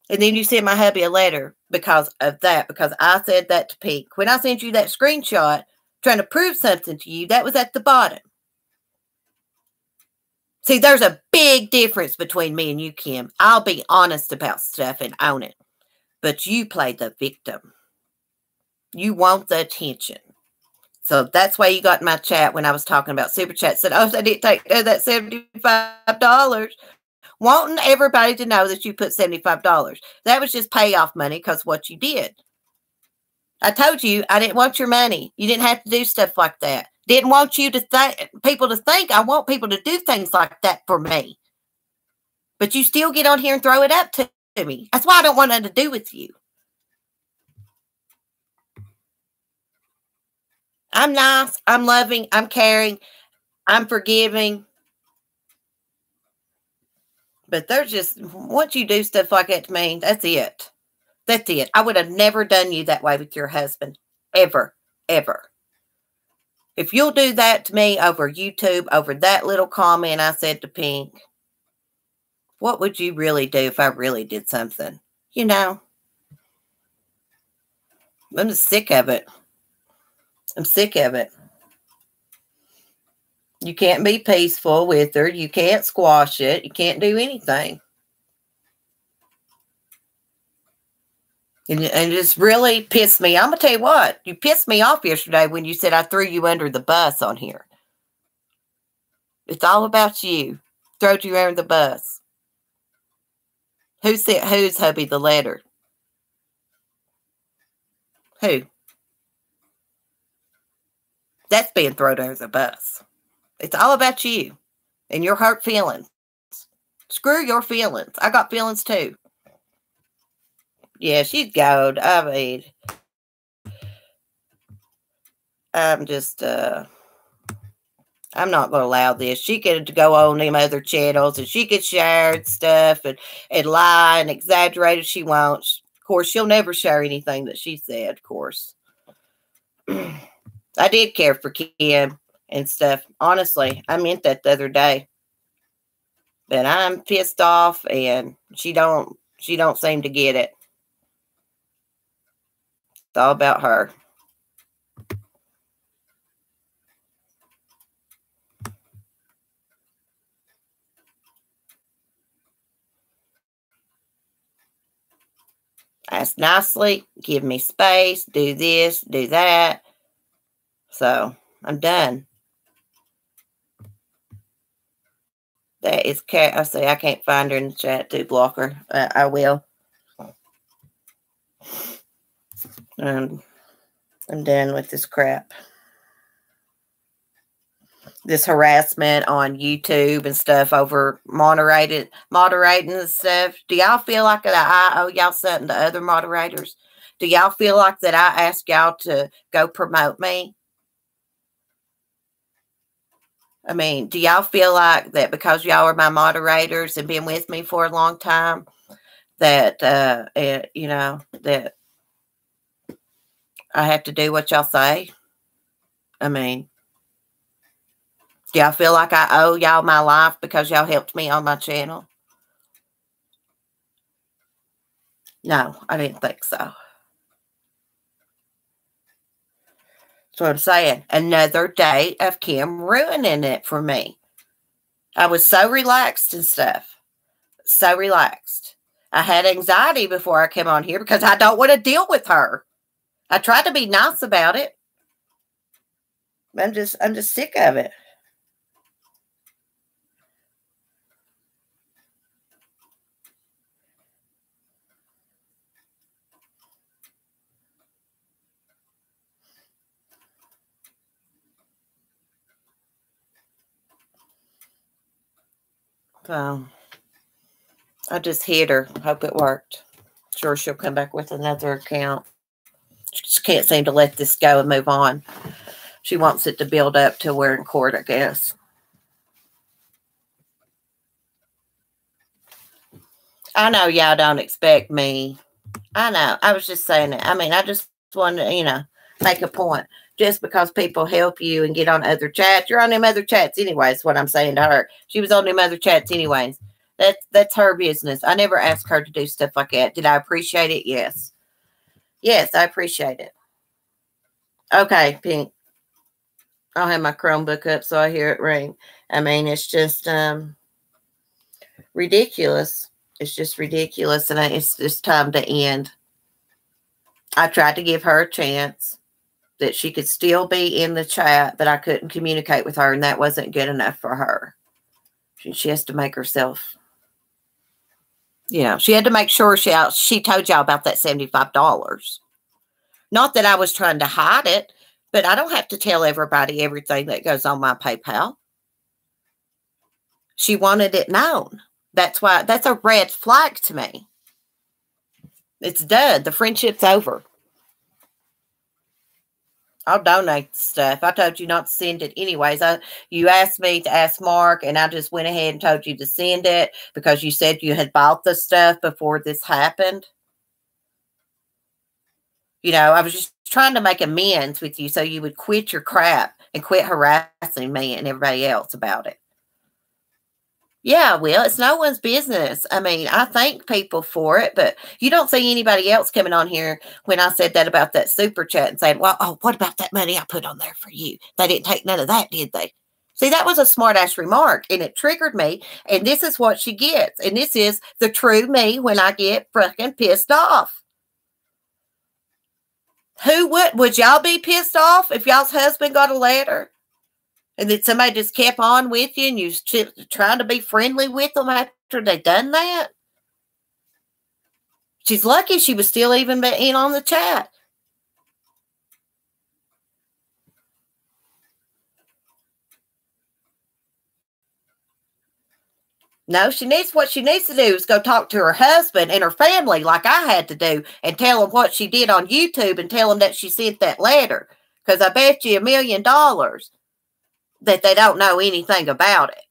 And then you sent my hubby a letter because of that, because I said that to Pink. When I sent you that screenshot trying to prove something to you, that was at the bottom. See, there's a big difference between me and you, Kim. I'll be honest about stuff and own it. But you play the victim. You want the attention. So that's why you got in my chat when I was talking about Super Chat. Said, oh, they didn't take that $75. Wanting everybody to know that you put $75. That was just payoff money because what you did. I told you I didn't want your money. You didn't have to do stuff like that. Didn't want you to think, people to think. I want people to do things like that for me. But you still get on here and throw it up to me. That's why I don't want nothing to do with you. I'm nice. I'm loving. I'm caring. I'm forgiving. But there's just, once you do stuff like that to me, that's it. That's it. I would have never done you that way with your husband. Ever. Ever. If you'll do that to me over YouTube, over that little comment I said to Pink, what would you really do if I really did something? You know, I'm just sick of it. I'm sick of it. You can't be peaceful with her. You can't squash it. You can't do anything. And it just really pissed me. I'm going to tell you what. You pissed me off yesterday when you said I threw you under the bus on here. It's all about you. Throwed you under the bus. Who sent whose hubby the letter? Who? That's being thrown under the bus. It's all about you and your hurt feelings. Screw your feelings. I got feelings too. Yeah, she's gold. I mean, I'm just, I'm not going to allow this. She could go on them other channels and she could share stuff and lie and exaggerate if she wants. Of course, she'll never share anything that she said, of course. I did care for Kim and stuff. Honestly, I meant that the other day. But I'm pissed off and she don't seem to get it. It's all about her. Ask nicely, give me space, do this, do that. So, I'm done. That is cat. I say I can't find her in the chat to block her. I will. I'm done with this crap. This harassment on YouTube and stuff over moderating and stuff. Do y'all feel like that I owe y'all something to other moderators? Do y'all feel like that I asked y'all to go promote me? I mean, do y'all feel like that because y'all are my moderators and been with me for a long time, that, you know, that I have to do what y'all say? I mean, do y'all feel like I owe y'all my life because y'all helped me on my channel? No, I didn't think so. That's what I'm saying. Another day of Kim ruining it for me. I was so relaxed and stuff. So relaxed. I had anxiety before I came on here because I don't want to deal with her. I tried to be nice about it. I'm just sick of it. So I just hit her. Hope it worked. Sure, she'll come back with another account. She just can't seem to let this go and move on. She wants it to build up till we're in court, I guess. I know y'all don't expect me. I know. I was just saying that. I mean, I just wanted to, you know, make a point. Just because people help you and get on other chats, you're on them other chats anyways, what I'm saying to her. She was on them other chats anyways. That's her business. I never asked her to do stuff like that. Did I appreciate it? Yes. Yes, I appreciate it. Okay, Pink. I'll have my Chromebook up so I hear it ring. I mean, it's just ridiculous. It's just ridiculous, and it's just time to end. I tried to give her a chance that she could still be in the chat, but I couldn't communicate with her, and that wasn't good enough for her. She has to make herself, you know, she had to make sure she told y'all about that $75. Not that I was trying to hide it, but I don't have to tell everybody everything that goes on my PayPal. She wanted it known. That's why, that's a red flag to me. It's done. The friendship's over. I'll donate the stuff. I told you not to send it anyways. You asked me to ask Mark, and I just went ahead and told you to send it because you said you had bought the stuff before this happened. You know, I was just trying to make amends with you so you would quit your crap and quit harassing me and everybody else about it. Yeah, well, it's no one's business. I mean, I thank people for it, but you don't see anybody else coming on here when I said that about that super chat and saying, well, oh, what about that money I put on there for you? They didn't take none of that, did they? See, that was a smart-ass remark, and it triggered me, and this is what she gets, and this is the true me when I get fucking pissed off. Would y'all be pissed off if y'all's husband got a letter? And then somebody just kept on with you and you was trying to be friendly with them after they done that? She's lucky she was still even in on the chat. No, what she needs to do is go talk to her husband and her family like I had to do and tell them what she did on YouTube and tell them that she sent that letter. Because I bet you $1 million that they don't know anything about it.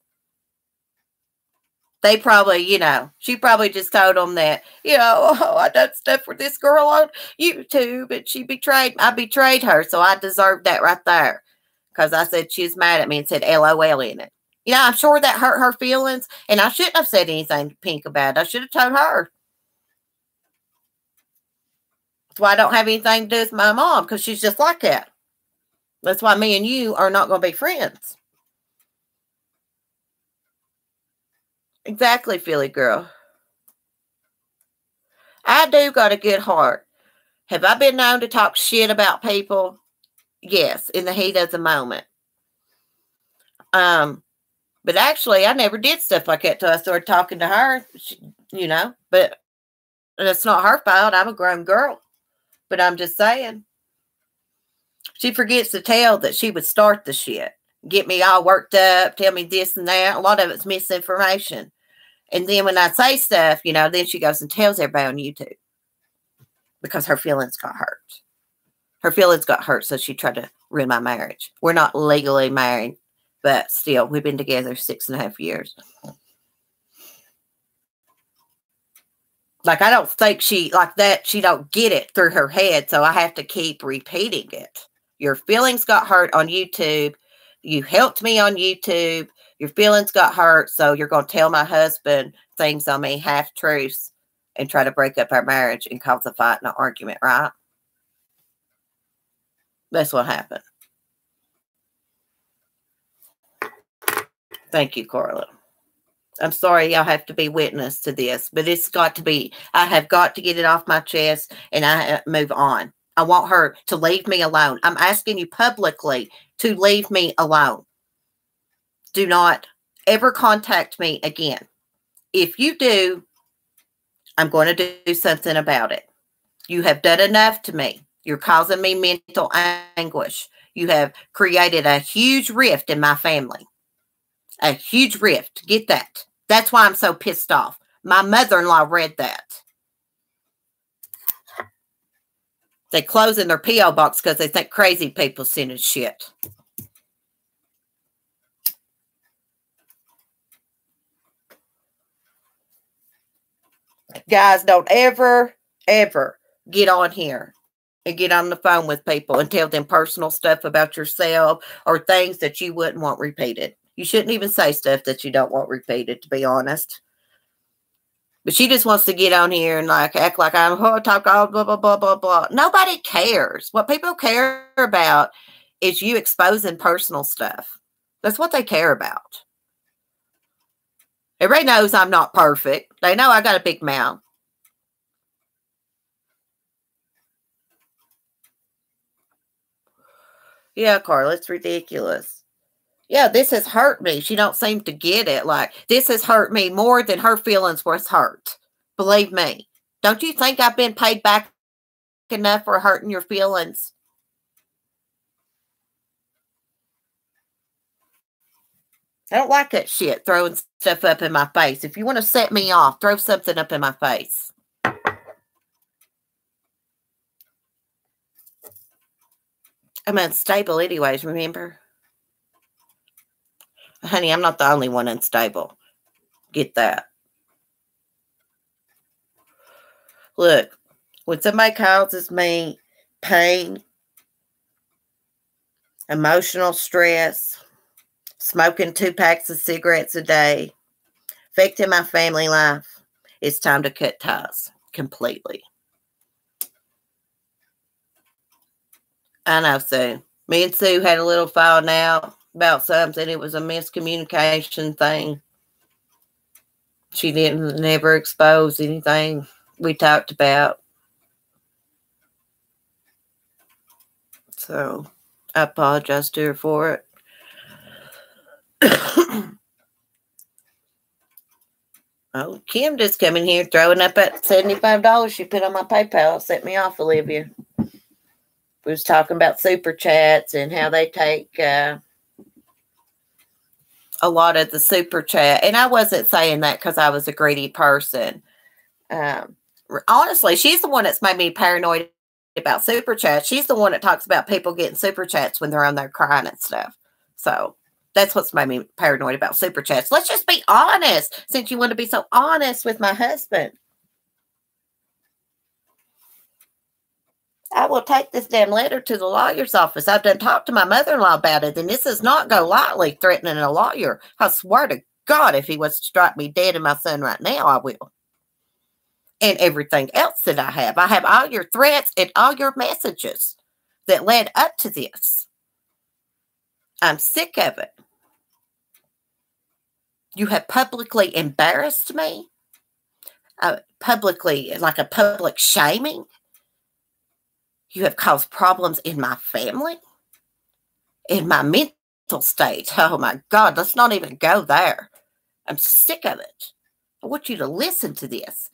They probably, you know, she probably just told them that, you know, oh, I done stuff for this girl on YouTube and I betrayed her. So I deserved that right there. Because I said she was mad at me and said LOL in it. You know, I'm sure that hurt her feelings. And I shouldn't have said anything to Pink about it. I should have told her. That's why I don't have anything to do with my mom. Because she's just like that. That's why me and you are not going to be friends. Exactly, Philly girl. I do got a good heart. Have I been known to talk shit about people? Yes, in the heat of the moment. But But actually, I never did stuff like that till I started talking to her, but that's not her fault. I'm a grown girl. But I'm just saying, she forgets to tell that she would start the shit. Get me all worked up, tell me this and that. A lot of it's misinformation. And then when I say stuff, then she goes and tells everybody on YouTube. Because her feelings got hurt. Her feelings got hurt, so she tried to ruin my marriage. We're not legally married, but still, we've been together 6.5 years. Like, I don't think she don't get it through her head, so I have to keep repeating it. Your feelings got hurt on YouTube. You helped me on YouTube. Your feelings got hurt, so you're going to tell my husband things on me, half-truths, and try to break up our marriage and cause a fight and an argument, right? That's what happened. Thank you, Carla. I'm sorry y'all have to be witness to this, but it's got to be, I have got to get it off my chest and I move on. I want her to leave me alone. I'm asking you publicly to leave me alone. Do not ever contact me again. If you do, I'm going to do something about it. You have done enough to me. You're causing me mental anguish. You have created a huge rift in my family. A huge rift. Get that. That's why I'm so pissed off. My mother-in-law read that. They close in their P.O. box because they think crazy people sending shit. Guys, don't ever get on here and get on the phone with people and tell them personal stuff about yourself or things that you wouldn't want repeated. You shouldn't even say stuff that you don't want repeated, to be honest. But she just wants to get on here and act like I'm talk all blah, blah, blah, blah, blah. Nobody cares. What people care about is you exposing personal stuff. That's what they care about. Everybody knows I'm not perfect. They know I got a big mouth. Yeah, Carla, it's ridiculous. Yeah, this has hurt me. She don't seem to get it. Like, this has hurt me more than her feelings was hurt. Believe me. Don't you think I've been paid back enough for hurting your feelings? I don't like that shit, throwing stuff up in my face. If you want to set me off, throw something up in my face. I'm unstable anyways, remember? Honey, I'm not the only one unstable. Get that. Look, when somebody causes me pain, emotional stress, smoking 2 packs of cigarettes a day, affecting my family life, it's time to cut ties completely. I know, Sue. Me and Sue had a little falling out about something. It was a miscommunication thing. She didn't never expose anything we talked about. So I apologize to her for it. Oh, Kim just coming here throwing up at $75 she put on my PayPal. Set me off, Olivia. We was talking about super chats and how they take a lot of the super chat. And I wasn't saying that because I was a greedy person. Honestly, she's the one that's made me paranoid about super chats. She's the one that talks about people getting super chats when they're on there crying and stuff. So that's what's made me paranoid about super chats. Let's just be honest, since you want to be so honest with my husband. I will take this damn letter to the lawyer's office. I've done talked to my mother-in-law about it, and this does not go lightly, threatening a lawyer. I swear to God, if he was to strike me dead and my son right now, I will. And everything else that I have. I have all your threats and all your messages that led up to this. I'm sick of it. You have publicly embarrassed me. Publicly, like a public shaming. You have caused problems in my family, in my mental state. Oh my God, let's not even go there. I'm sick of it. I want you to listen to this.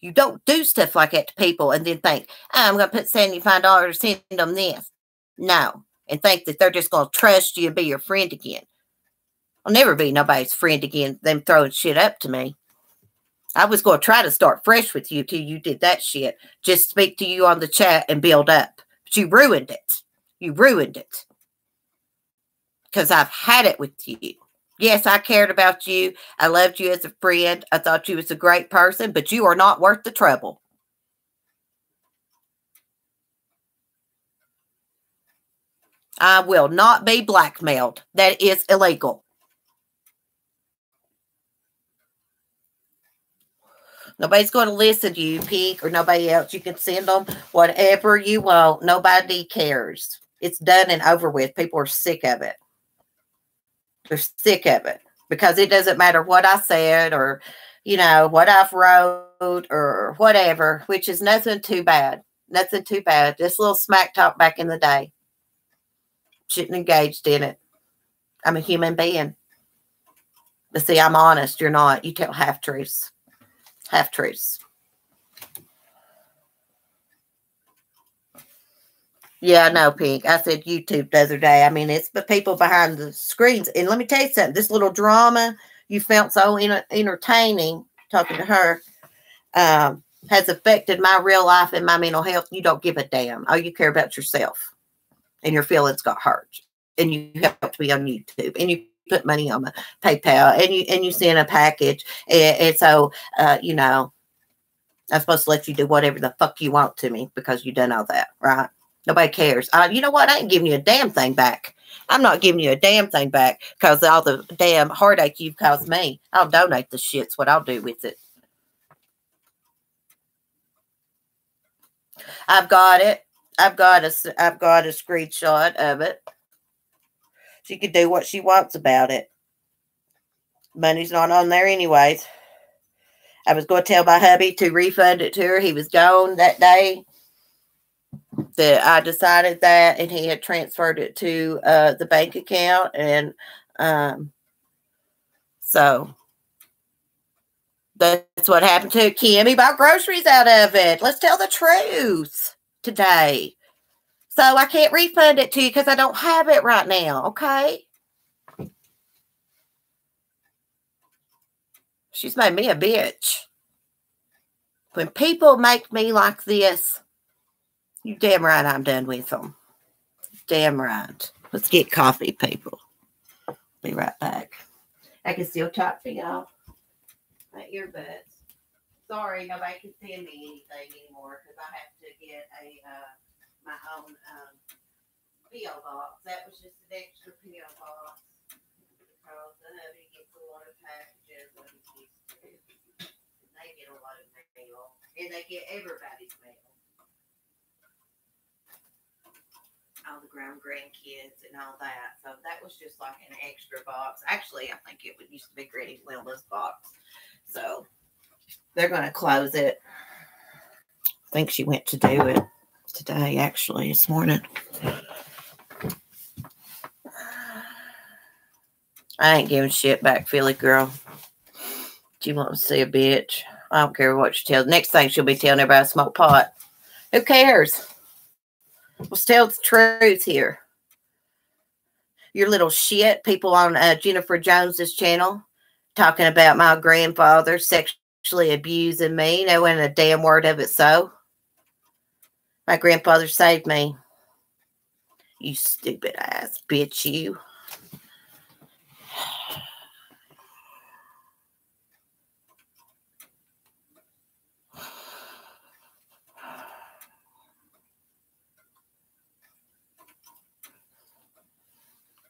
You don't do stuff like that to people and then think, oh, I'm going to put $75 to send them this. No. And think that they're just going to trust you and be your friend again. I'll never be nobody's friend again, them throwing shit up to me. I was going to try to start fresh with you till you did that shit. Just speak to you on the chat and build up. But you ruined it. You ruined it. Because I've had it with you. Yes, I cared about you. I loved you as a friend. I thought you was a great person, but you are not worth the trouble. I will not be blackmailed. That is illegal. Nobody's going to listen to you, Pink, or nobody else. You can send them whatever you want. Nobody cares. It's done and over with. People are sick of it. They're sick of it. Because it doesn't matter what I said or, you know, what I've wrote or whatever, which is nothing too bad. Nothing too bad. Just a little smack talk back in the day. Shouldn't engaged in it. I'm a human being. But see, I'm honest. You're not. You tell half-truths. Half-truths. Yeah, I know, Pink. I said YouTube the other day. I mean, it's the people behind the screens. And let me tell you something. This little drama you found so entertaining, talking to her, has affected my real life and my mental health. You don't give a damn. All you care about yourself. And your feelings got hurt. And you helped me on YouTube. And you put money on my PayPal. And you send a package. And so, you know, I'm supposed to let you do whatever the fuck you want to me because you done all that, right? Nobody cares. You know what? I ain't giving you a damn thing back. I'm not giving you a damn thing back because all the damn heartache you've caused me. I'll donate the shit's what I'll do with it. I've got it. I've got a screenshot of it. She can do what she wants about it. Money's not on there anyways. I was going to tell my hubby to refund it to her. He was gone that day. That I decided that, and he had transferred it to the bank account, and so that's what happened to Kim. He bought groceries out of it. Let's tell the truth today. So I can't refund it to you because I don't have it right now, okay? She's made me a bitch. When people make me like this, you damn right I'm done with them. Damn right. Let's get coffee, people. Be right back. I can still talk to y'all. My earbuds. Sorry, nobody can send me anything anymore because I have to get my own P.O. box. That was just an extra P.O. box because the hubby gets a lot of packages when he needs to. And they get a lot of mail, and they get everybody's mail. All the grandkids and all that. So that was just like an extra box. Actually, I think it used to be Granny Wilma's box. So they're going to close it. I think she went to do it today, actually, this morning. I ain't giving shit back, Philly girl. She wants to see a bitch. I don't care what she tells. Next thing she'll be telling everybody to smoke pot. Who cares? Let's tell the truth here. Your little shit people on Jennifer Jones's channel talking about my grandfather sexually abusing me. No one a damn word of it so. My grandfather saved me. You stupid ass bitch, you.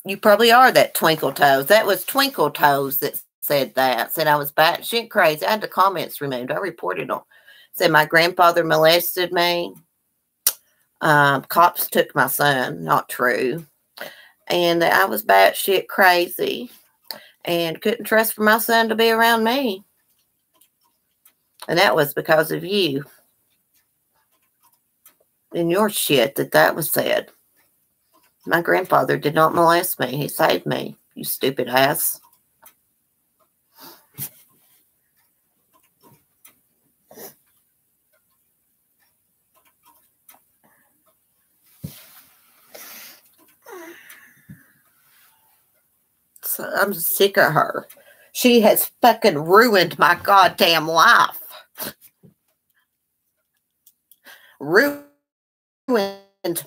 You probably are that Twinkle Toes. That was Twinkle Toes that said that. Said I was batshit crazy. I had the comments removed. I reported them. Said my grandfather molested me. Cops took my son. Not true. And that I was batshit crazy. And couldn't trust for my son to be around me. And that was because of you. And your shit that was said. My grandfather did not molest me. He saved me, you stupid ass. So I'm sick of her. She has fucking ruined my goddamn life. Ruined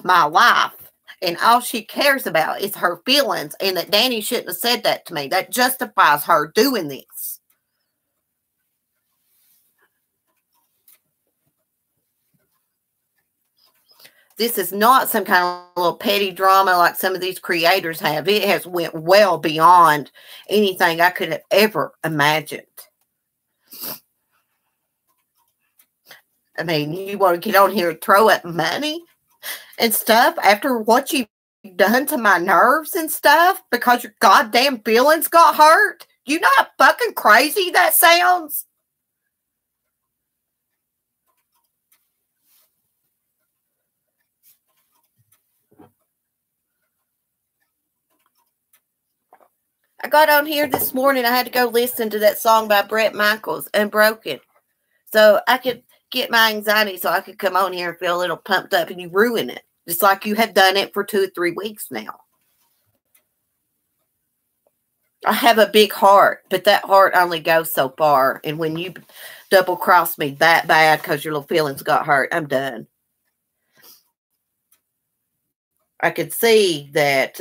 my life. And all she cares about is her feelings, and that Danny shouldn't have said that to me. That justifies her doing this. This is not some kind of little petty drama like some of these creators have. It has went well beyond anything I could have ever imagined. I mean, you want to get on here and throw up money and stuff after what you've done to my nerves and stuff because your goddamn feelings got hurt? You know how fucking crazy that sounds? I got on here this morning. I had to go listen to that song by Bret Michaels, Unbroken, so I could get my anxiety so I could come on here and feel a little pumped up, and you ruin it. It's like you have done it for 2 or 3 weeks now. I have a big heart, but that heart only goes so far. And when you double cross me that bad because your little feelings got hurt, I'm done. I could see that,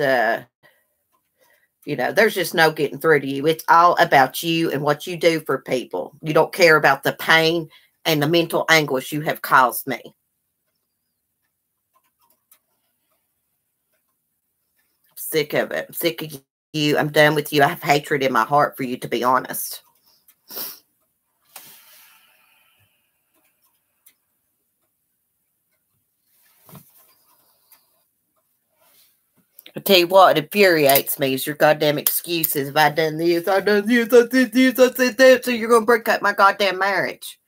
there's just no getting through to you. It's all about you and what you do for people. You don't care about the pain and the mental anguish you have caused me. I'm sick of it. I'm sick of you. I'm done with you. I have hatred in my heart for you, to be honest. I tell you what, it infuriates me is your goddamn excuses. If I done this, I done this, I did this, I said that, so you're going to break up my goddamn marriage.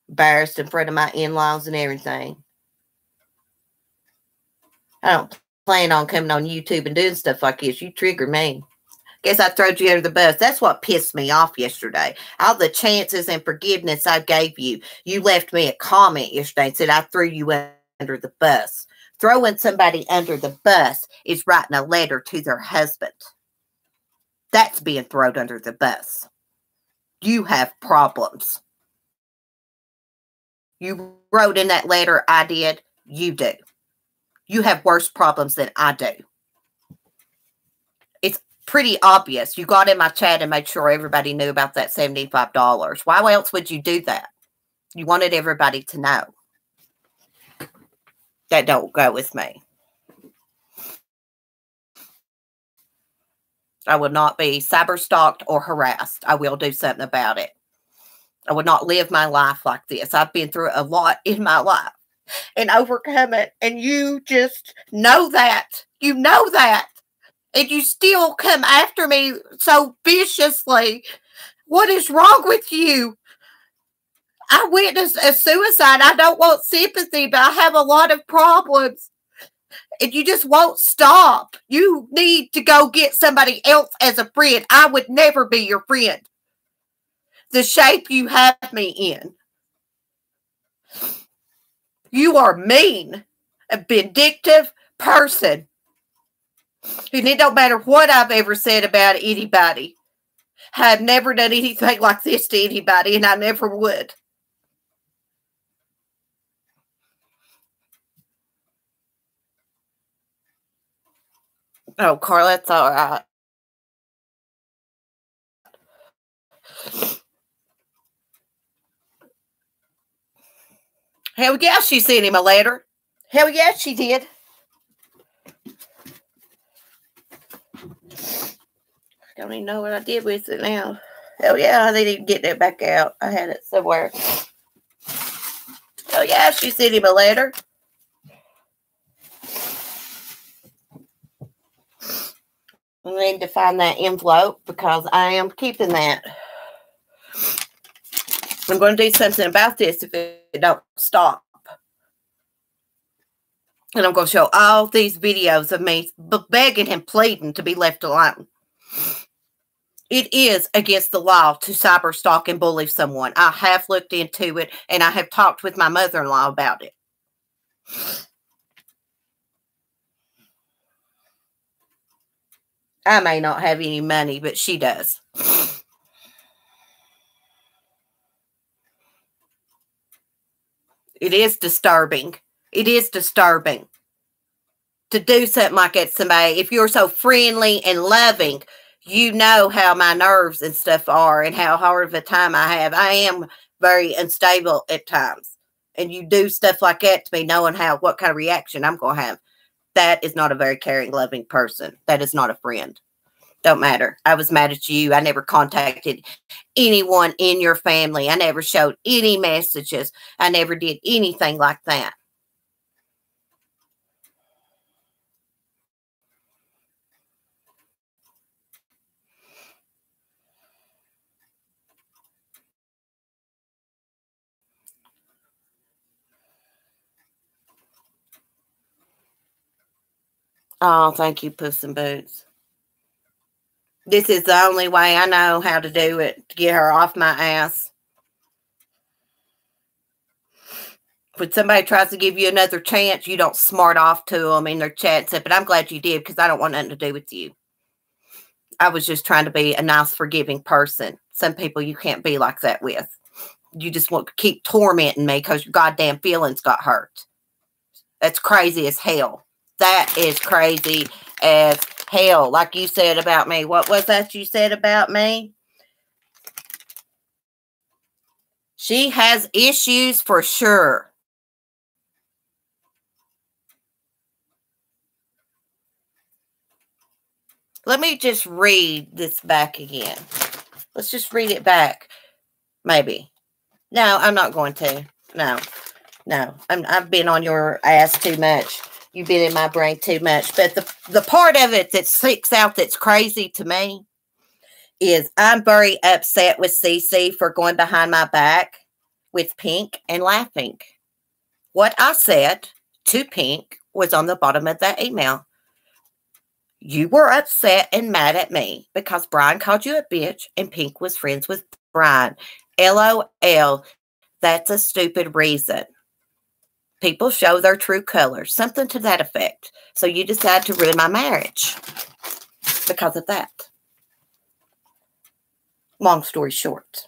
Embarrassed in front of my in-laws and everything. I don't plan on coming on YouTube and doing stuff like this. You trigger me. Guess I throwed you under the bus. That's what pissed me off yesterday. All the chances and forgiveness I gave you. You left me a comment yesterday and said I threw you under the bus. Throwing somebody under the bus is writing a letter to their husband. That's being thrown under the bus. You have problems. You wrote in that letter, I did. You do. You have worse problems than I do. It's pretty obvious. You got in my chat and made sure everybody knew about that $75. Why else would you do that? You wanted everybody to know. That don't go with me. I will not be cyber stalked or harassed. I will do something about it. I would not live my life like this. I've been through a lot in my life and overcome it. And you just know that. You know that. And you still come after me so viciously. What is wrong with you? I witnessed a suicide. I don't want sympathy, but I have a lot of problems. And you just won't stop. You need to go get somebody else as a friend. I would never be your friend. The shape you have me in. You are mean, a vindictive person. And it don't matter what I've ever said about anybody. I've never done anything like this to anybody, and I never would. Oh, Carl, that's all right. Hell yeah, she sent him a letter. Hell yeah, she did. I don't even know what I did with it now. Hell yeah, I didn't even get that back out. I had it somewhere. Hell yeah, she sent him a letter. I need to find that envelope because I am keeping that. I'm going to do something about this if it don't stop. And I'm going to show all these videos of me begging and pleading to be left alone. It is against the law to cyber stalk and bully someone. I have looked into it, and I have talked with my mother-in-law about it. I may not have any money, but she does. It is disturbing. It is disturbing to do something like that to somebody. If you're so friendly and loving, you know how my nerves and stuff are and how hard of a time I have. I am very unstable at times. And you do stuff like that to me knowing what kind of reaction I'm going to have. That is not a very caring, loving person. That is not a friend. Don't matter. I was mad at you. I never contacted anyone in your family. I never showed any messages. I never did anything like that. Oh, thank you, Puss in Boots. This is the only way I know how to do it, to get her off my ass. When somebody tries to give you another chance, you don't smart off to them in their chat and say, but I'm glad you did because I don't want nothing to do with you. I was just trying to be a nice, forgiving person. Some people you can't be like that with. You just want to keep tormenting me because your goddamn feelings got hurt. That's crazy as hell. That is crazy as hell. Like you said about me. What was that you said about me? She has issues for sure. Let me just read this back again. Let's just read it back. Maybe. No, I'm not going to. No. I've been on your ass too much. You've been in my brain too much. But the part of it that sticks out that's crazy to me is I'm very upset with Cece for going behind my back with Pink and laughing. What I said to Pink was on the bottom of that email. You were upset and mad at me because Brian called you a bitch and Pink was friends with Brian. LOL. That's a stupid reason. People show their true colors. Something to that effect. So you decide to ruin my marriage because of that. Long story short.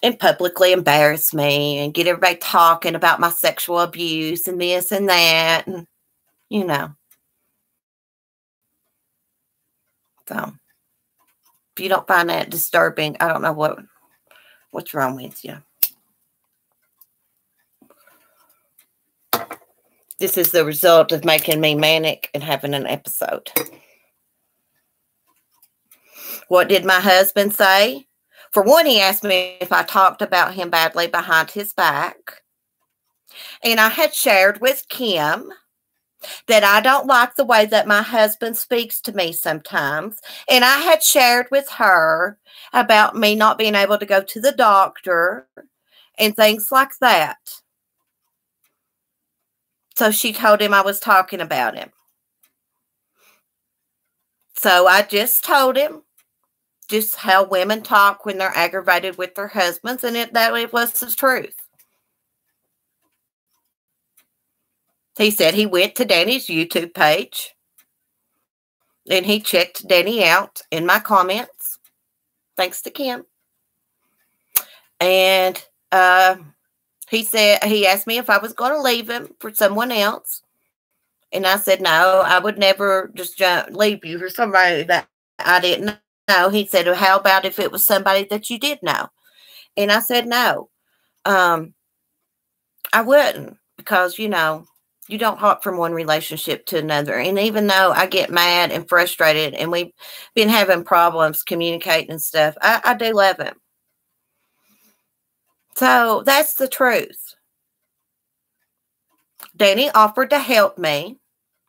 And publicly embarrass me and get everybody talking about my sexual abuse and this and that. And, you know. So, if you don't find that disturbing, I don't know what's wrong with you. This is the result of making me manic and having an episode. What did my husband say? For one, he asked me if I talked about him badly behind his back. And I had shared with Kim that I don't like the way that my husband speaks to me sometimes. And I had shared with her about me not being able to go to the doctor and things like that. So she told him I was talking about him. So I just told him just how women talk when they're aggravated with their husbands, and that it was the truth. He said he went to Danny's YouTube page, and he checked Danny out in my comments, thanks to Kim. And he asked me if I was going to leave him for someone else. And I said, no, I would never just leave you for somebody that I didn't know. He said, well, how about if it was somebody that you did know? And I said, no, I wouldn't, because, you know, you don't hop from one relationship to another. And even though I get mad and frustrated and we've been having problems communicating and stuff, I do love him. So that's the truth. Danny offered to help me.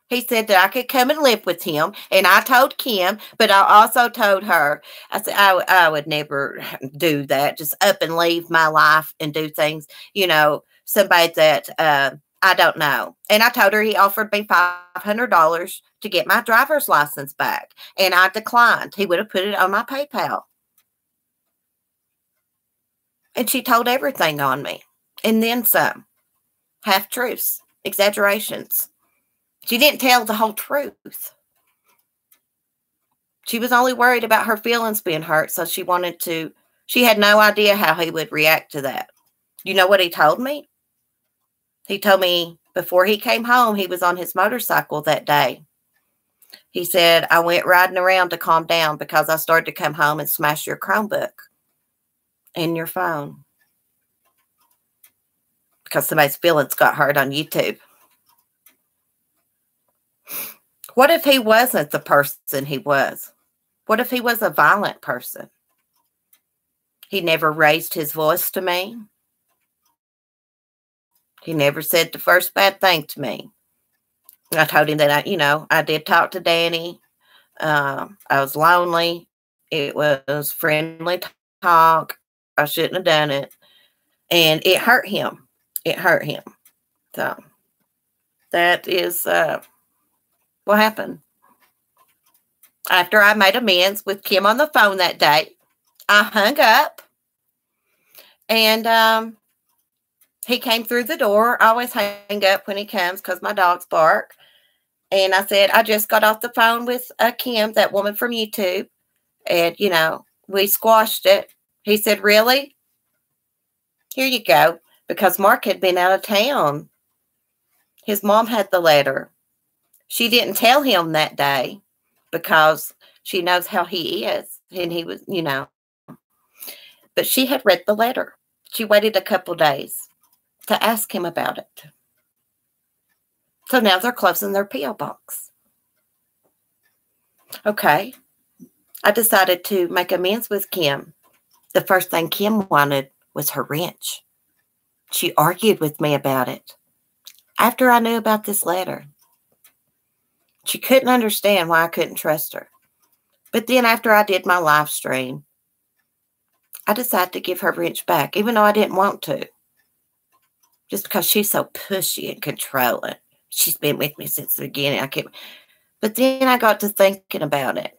He said that I could come and live with him. And I told Kim, but I also told her, I said, I would never do that. Just up and leave my life and do things, you know, somebody that I don't know. And I told her he offered me $500 to get my driver's license back. And I declined. He would have put it on my PayPal. And she told everything on me. And then some. Half-truths. Exaggerations. She didn't tell the whole truth. She was only worried about her feelings being hurt, so she had no idea how he would react to that. You know what he told me? He told me before he came home, he was on his motorcycle that day. He said, I went riding around to calm down because I started to come home and smash your Chromebook and your phone. Because somebody's feelings got hurt on YouTube. What if he wasn't the person he was? What if he was a violent person? He never raised his voice to me. He never said the first bad thing to me. I told him that, I did talk to Danny. I was lonely. It was friendly talk. I shouldn't have done it. And it hurt him. It hurt him. So that is what happened. After I made amends with Kim on the phone that day, I hung up. And he came through the door. I always hang up when he comes because my dogs bark. And I said, I just got off the phone with Kim, that woman from YouTube. And, we squashed it. He said, really? Here you go. Because Mark had been out of town. His mom had the letter. She didn't tell him that day because she knows how he is. And he was, But she had read the letter. She waited a couple days to ask him about it. So now they're closing their P.O. box. Okay. I decided to make amends with Kim. The first thing Kim wanted was her wrench. She argued with me about it after I knew about this letter. She couldn't understand why I couldn't trust her. But then after I did my live stream, I decided to give her wrench back, even though I didn't want to. Just because she's so pushy and controlling. She's been with me since the beginning. But then I got to thinking about it.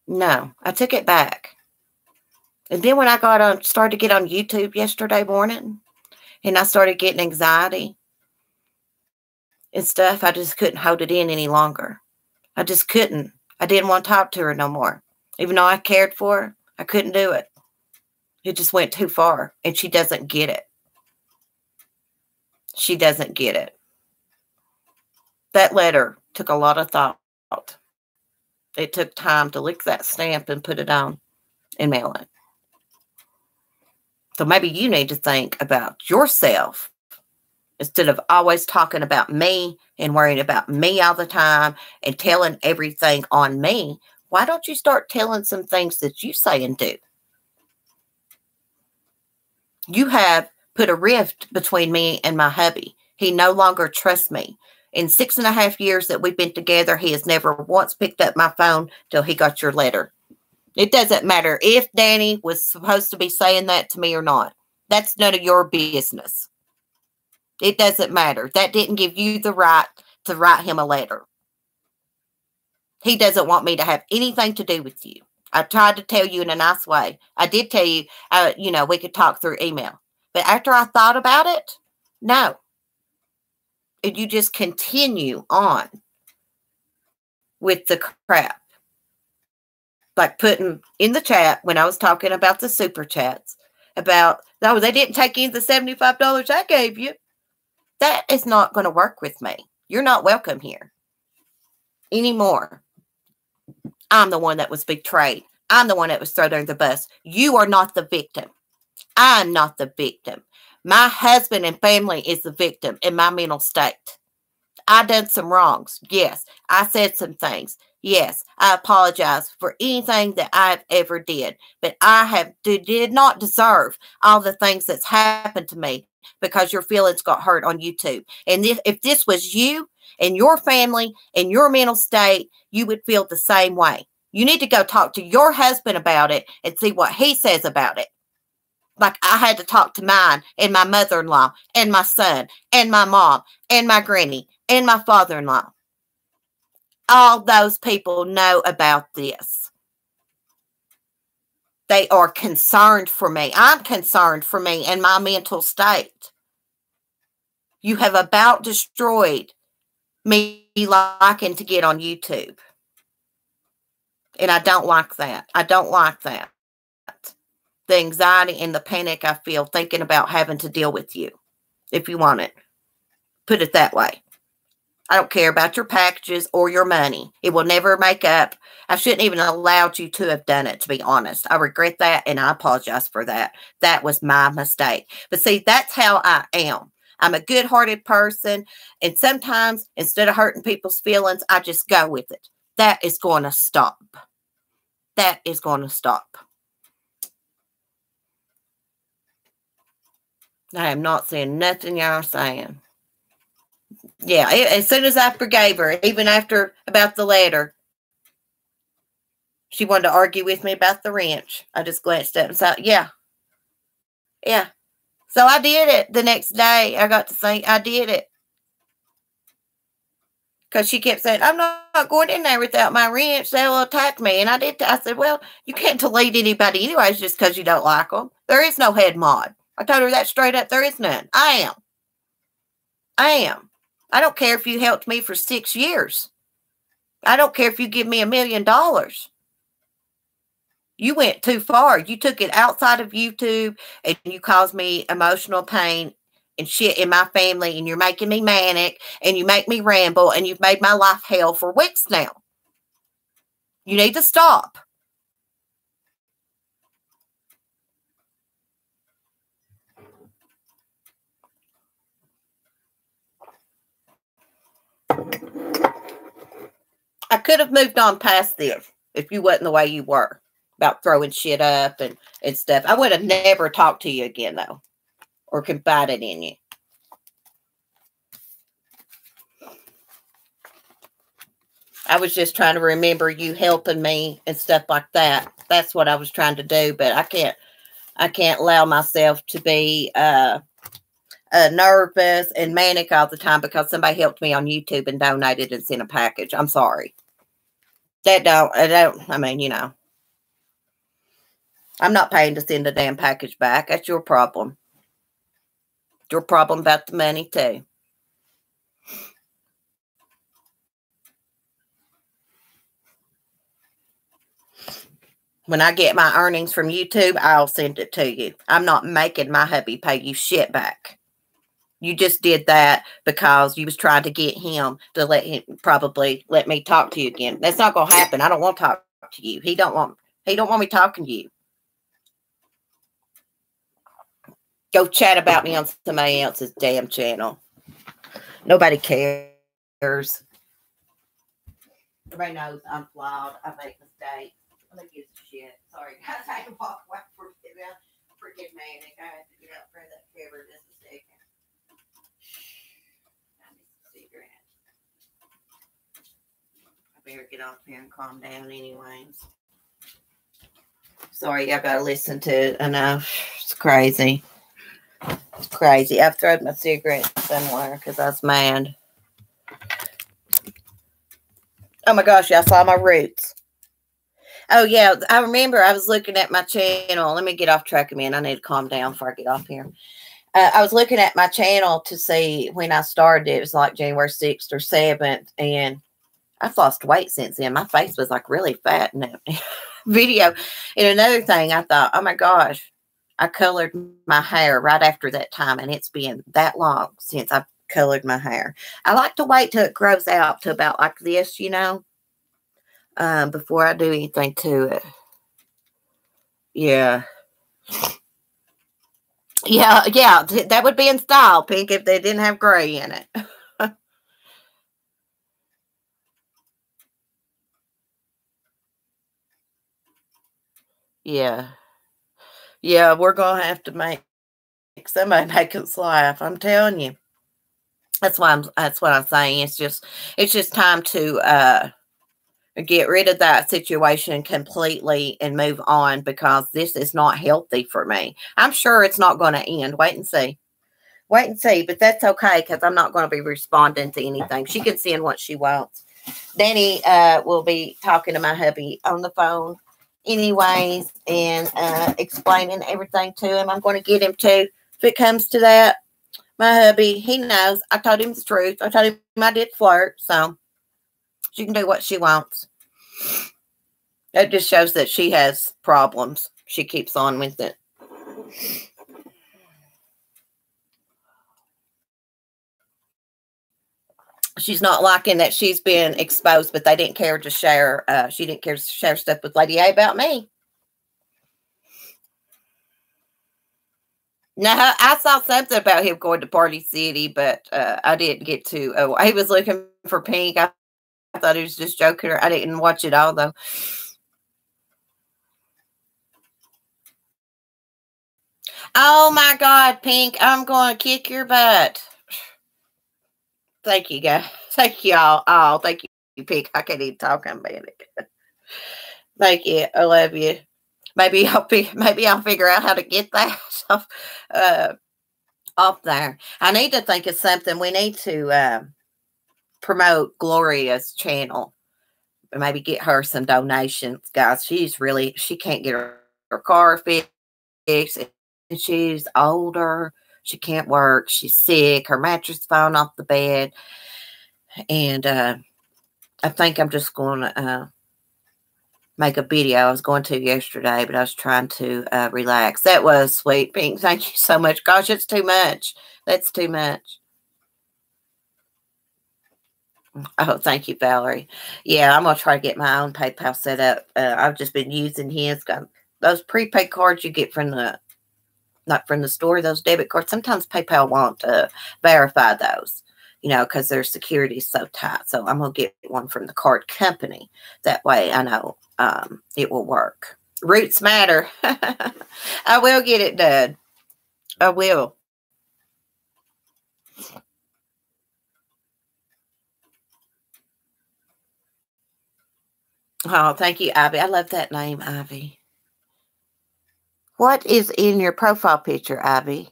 No, I took it back. And then when I started to get on YouTube yesterday morning, and I started getting anxiety and stuff, I just couldn't hold it in any longer. I just couldn't. I didn't want to talk to her no more. Even though I cared for her, I couldn't do it. It just went too far, and she doesn't get it. She doesn't get it. That letter took a lot of thought. It took time to lick that stamp and put it on and mail it. So maybe you need to think about yourself instead of always talking about me and worrying about me all the time and telling everything on me. Why don't you start telling some things that you say and do? You have put a rift between me and my hubby. He no longer trusts me. In 6.5 years that we've been together, he has never once picked up my phone till he got your letter. It doesn't matter if Danny was supposed to be saying that to me or not. That's none of your business. It doesn't matter. That didn't give you the right to write him a letter. He doesn't want me to have anything to do with you. I tried to tell you in a nice way. I did tell you, we could talk through email. But after I thought about it, no. And you just continue on with the crap. Like putting in the chat when I was talking about the super chats about, no, they didn't take in the $75 I gave you. That is not going to work with me. You're not welcome here anymore. I'm the one that was betrayed. I'm the one that was thrown under the bus. You are not the victim. I'm not the victim. My husband and family is the victim in my mental state. I done some wrongs. Yes. I said some things. Yes. I apologize for anything that I've ever did. But I did not deserve all the things that's happened to me because your feelings got hurt on YouTube. And if this was you and your family and your mental state, you would feel the same way. You need to go talk to your husband about it and see what he says about it. Like I had to talk to mine and my mother-in-law and my son and my mom and my granny and my father-in-law. All those people know about this. They are concerned for me. I'm concerned for me and my mental state. You have about destroyed me liking to get on YouTube. And I don't like that. I don't like that. The anxiety and the panic I feel thinking about having to deal with you, if you want it. Put it that way. I don't care about your packages or your money. It will never make up. I shouldn't even allowed you to have done it, to be honest. I regret that, and I apologize for that. That was my mistake. But see, that's how I am. I'm a good-hearted person, and sometimes, instead of hurting people's feelings, I just go with it. That is going to stop. That is going to stop. I am not saying nothing y'all are saying. Yeah, as soon as I forgave her, even after about the letter, she wanted to argue with me about the wrench. I just glanced up and said, yeah. Yeah. So I did it the next day. I got to think I did it. Because she kept saying, I'm not going in there without my wrench. They'll attack me. And I did. I said, well, you can't delete anybody anyways just because you don't like them. There is no head mod. I told her that straight up. There is none. I am. I don't care if you helped me for 6 years. I don't care if you give me $1 million. You went too far. You took it outside of YouTube and you caused me emotional pain and shit in my family, and you're making me manic and you make me ramble and you've made my life hell for weeks now. You need to stop. I could have moved on past this if you wasn't the way you were about throwing shit up and stuff. I would have never talked to you again, though, or confided in you. I was just trying to remember you helping me and stuff like that. That's what I was trying to do, but I can't allow myself to be nervous and manic all the time because somebody helped me on YouTube and donated and sent a package. I'm sorry. I mean, you know, I'm not paying to send a damn package back. That's your problem. Your problem about the money too. When I get my earnings from YouTube, I'll send it to you. I'm not making my hubby pay you shit back. You just did that because you was trying to get him to probably let me talk to you again. That's not going to happen. I don't want to talk to you. He don't want me talking to you. Go chat about me on somebody else's damn channel. Nobody cares. Everybody knows I'm flawed. I make mistakes. I don't give a shit. Sorry, guys. I had to walk away for a minute. Freaking manic. I had to get out front of that cover just a second. I need some cigarettes. I better get off here and calm down anyways. Sorry, I gotta listen to it. I know. It's crazy. It's crazy. I've thrown my cigarette somewhere because I was mad. Oh my gosh, y'all saw my roots. Oh yeah, I remember I was looking at my channel. Let me get off track a minute. I need to calm down before I get off here. I was looking at my channel to see when I started. It was like January 6th or 7th. And I've lost weight since then. My face was like really fat in that video. And another thing, I thought, oh my gosh, I colored my hair right after that time. And it's been that long since I've colored my hair. I like to wait till it grows out to about like this, you know, before I do anything to it. Yeah. Yeah, that would be in style, Pink, if they didn't have gray in it. Yeah. Yeah, we're going to have to make somebody make us laugh. I'm telling you. That's what I'm saying. It's just time to get rid of that situation completely and move on, because this is not healthy for me. I'm sure it's not going to end. Wait and see. Wait and see, but that's okay, because I'm not going to be responding to anything. She can send what she wants. Danny will be talking to my hubby on the phone anyways, and explaining everything to him. I'm going to get him to, if it comes to that. My hubby, he knows. I told him the truth. I told him I did flirt, so she can do what she wants. It just shows that she has problems. She keeps on with it. She's not liking that she's been exposed, but they didn't care to share. She didn't care to share stuff with Lady A about me. No, I saw something about him going to Party City, but I didn't get to. Oh, he was looking for Pink. I thought he was just joking. I didn't watch it all, though. Oh, my God, Pink. I'm going to kick your butt. Thank you, guys. Thank you all. Oh, thank you, Pink. I can't even talk. I'm bad. Thank you. I love you. Maybe I'll figure out how to get that off there. I need to think of something. We need to promote Gloria's channel. Maybe get her some donations, guys. She can't get her car fixed. And she's older. She can't work. She's sick. Her mattress falling off the bed. And I think I'm just going to make a video. I was going to yesterday, but I was trying to relax. That was sweet, Pink. Thank you so much. Gosh, it's too much. That's too much. Oh, thank you, Valerie. Yeah, I'm going to try to get my own PayPal set up. I've just been using his. Those prepaid cards you get from not from the store, those debit cards. Sometimes PayPal won't verify those, because their security is so tight. So I'm going to get one from the card company. That way I know it will work. Roots matter. I will get it done. I will. Oh, thank you, Ivy. I love that name, Ivy. What is in your profile picture, Ivy?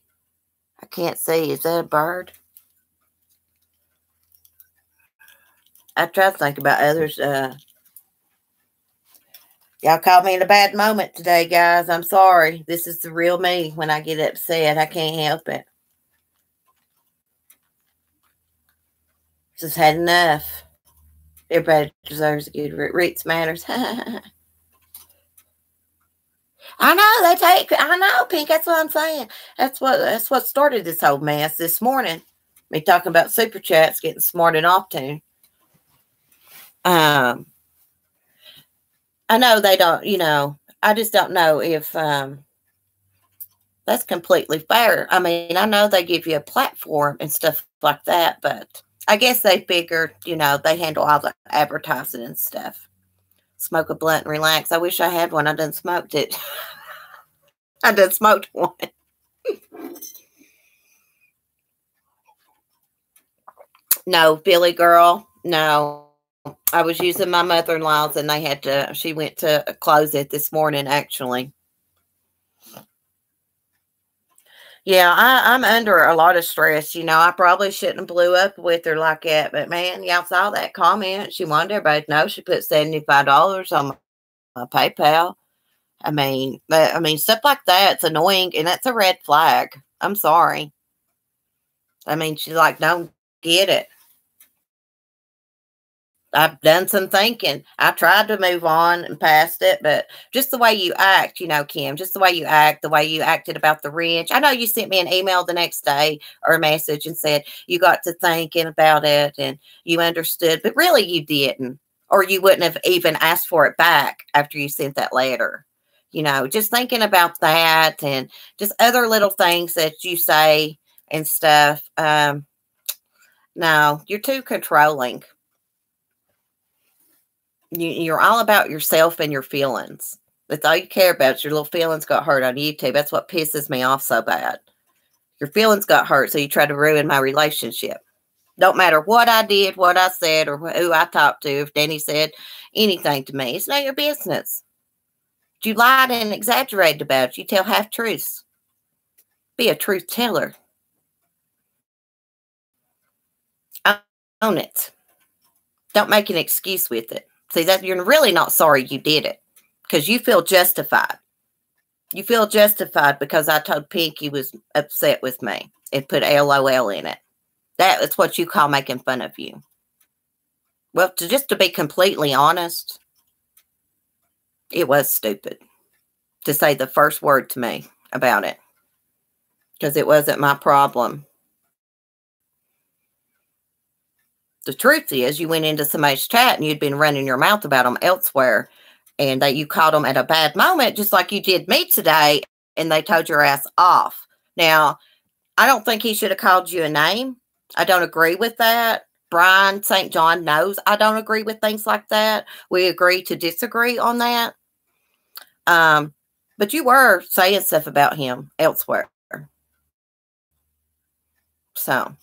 I can't see. Is that a bird? I try to think about others. Y'all caught me in a bad moment today, guys. I'm sorry. This is the real me when I get upset. I can't help it. Just had enough. Everybody deserves a good Roots matters. I know I know, Pink. That's what I'm saying. That's what started this whole mess this morning. Me talking about super chats, getting smarted off to. I know they don't. I just don't know if that's completely fair. I mean, I know they give you a platform and stuff like that, but I guess they figured, they handle all the advertising and stuff. Smoke a blunt and relax. I wish I had one. I done smoked it. I done smoked one. No, Billy girl. No. I was using my mother-in-law's and she went to close it this morning, actually. Yeah, I'm under a lot of stress. I probably shouldn't have blew up with her like that. But, man, y'all saw that comment. She wanted everybody to know she put $75 on my PayPal. I mean, stuff like that's annoying, and that's a red flag. I'm sorry. I mean, she's like, don't get it. I've done some thinking. I tried to move on and past it, but just the way you act, Kim, just the way you act, the way you acted about the wrench. I know you sent me an email the next day or a message and said you got to thinking about it and you understood, but really you didn't, or you wouldn't have even asked for it back after you sent that letter. Just thinking about that and just other little things that you say and stuff. No, you're too controlling. You're all about yourself and your feelings. That's all you care about. Your little feelings got hurt on YouTube. That's what pisses me off so bad. Your feelings got hurt, so you try to ruin my relationship. Don't matter what I did, what I said, or who I talked to. If Danny said anything to me, it's not your business. You lied and exaggerated about it. You tell half truths. Be a truth teller. Own it. Don't make an excuse with it. See, that you're really not sorry you did it because you feel justified. You feel justified because I told Pink you was upset with me and put LOL in it. That is what you call making fun of you. Well, just to be completely honest, it was stupid to say the first word to me about it because it wasn't my problem. The truth is, you went into somebody's chat and you'd been running your mouth about them elsewhere, and that you caught them at a bad moment, just like you did me today, and they told your ass off. Now, I don't think he should have called you a name. I don't agree with that. Brian St. John knows I don't agree with things like that. We agree to disagree on that. But you were saying stuff about him elsewhere. So,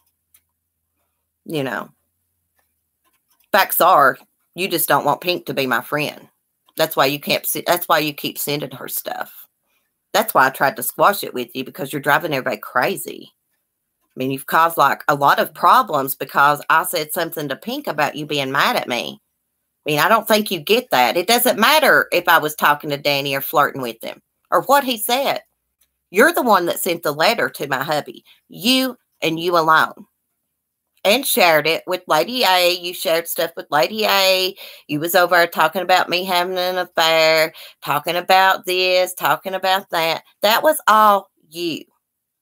you know. Facts are, you just don't want Pink to be my friend. That's why you can't. That's why you keep sending her stuff. That's why I tried to squash it with you, because you're driving everybody crazy. I mean, you've caused like a lot of problems because I said something to Pink about you being mad at me. I mean, I don't think you get that. It doesn't matter if I was talking to Danny or flirting with him or what he said. You're the one that sent the letter to my hubby. You and you alone. And shared it with Lady A. You shared stuff with Lady A. You was over there talking about me having an affair, talking about this, talking about that. That was all you.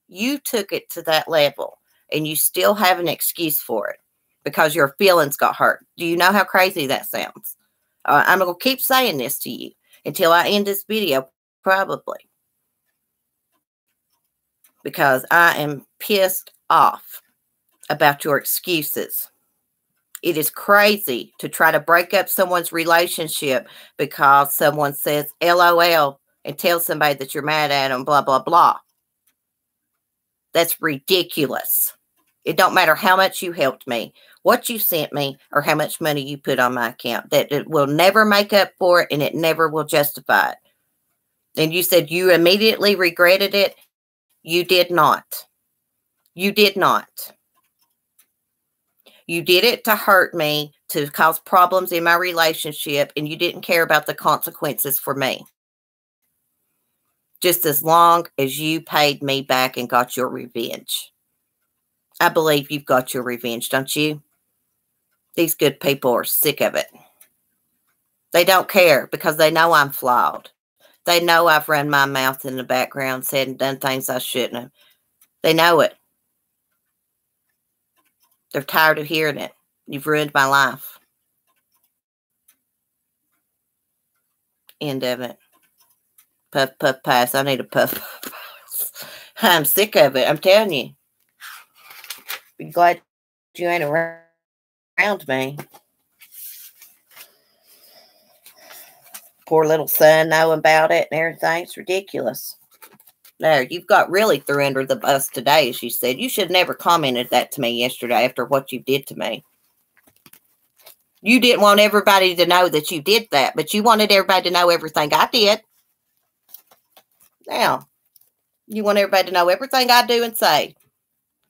You took it to that level, and you still have an excuse for it because your feelings got hurt. Do you know how crazy that sounds? I'm going to keep saying this to you until I end this video, probably, because I am pissed off about your excuses. It is crazy to try to break up someone's relationship because someone says LOL and tell somebody that you're mad at them, blah, blah, blah. That's ridiculous. It don't matter how much you helped me, what you sent me, or how much money you put on my account. That it will never make up for it, and it never will justify it. And you said you immediately regretted it. You did not. You did not. You did it to hurt me, to cause problems in my relationship, and you didn't care about the consequences for me. Just as long as you paid me back and got your revenge. I believe you've got your revenge, don't you? These good people are sick of it. They don't care because they know I'm flawed. They know I've run my mouth in the background, said and done things I shouldn't have. They know it. They're tired of hearing it. You've ruined my life. End of it. Puff, puff, pass. I need a puff, puff, pass. I'm sick of it. I'm telling you. Be glad you ain't around me. Poor little son knowing about it and everything. It's ridiculous. There, you've got really threw under the bus today, as you said. You should have never commented that to me yesterday after what you did to me. You didn't want everybody to know that you did that, but you wanted everybody to know everything I did. Now, you want everybody to know everything I do and say.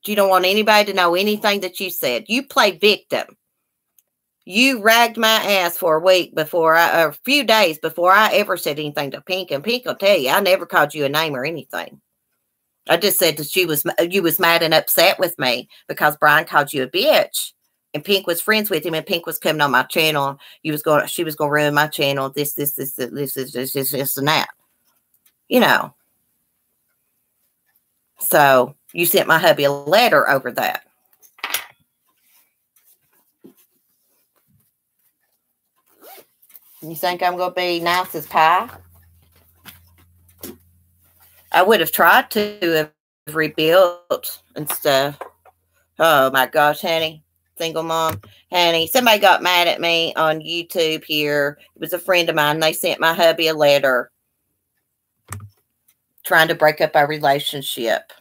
You don't want anybody to know anything that you said. You played victim. You ragged my ass for a week before a few days before I ever said anything to Pink, and Pink will tell you I never called you a name or anything. I just said that you was mad and upset with me because Brian called you a bitch, and Pink was friends with him, and Pink was coming on my channel. She was going to ruin my channel. This, and that. You know. So you sent my hubby a letter over that. You think I'm going to be nice as pie? I would have tried to have rebuilt and stuff. Oh my gosh, honey. Single mom. Honey, somebody got mad at me on YouTube here. It was a friend of mine. They sent my hubby a letter trying to break up our relationship.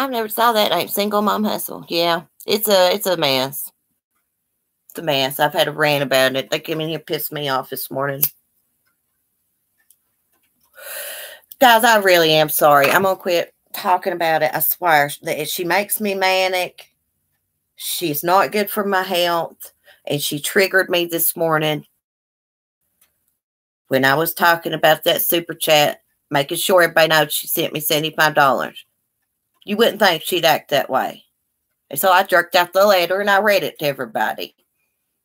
I've never saw that name. Single Mom Hustle. Yeah, it's a mess. It's a mess. I've had a rant about it. They came in here pissed me off this morning. Guys, I really am sorry. I'm going to quit talking about it. I swear. She makes me manic. She's not good for my health. And she triggered me this morning when I was talking about that super chat, making sure everybody knows she sent me $75. You wouldn't think she'd act that way. And so I jerked out the letter and I read it to everybody.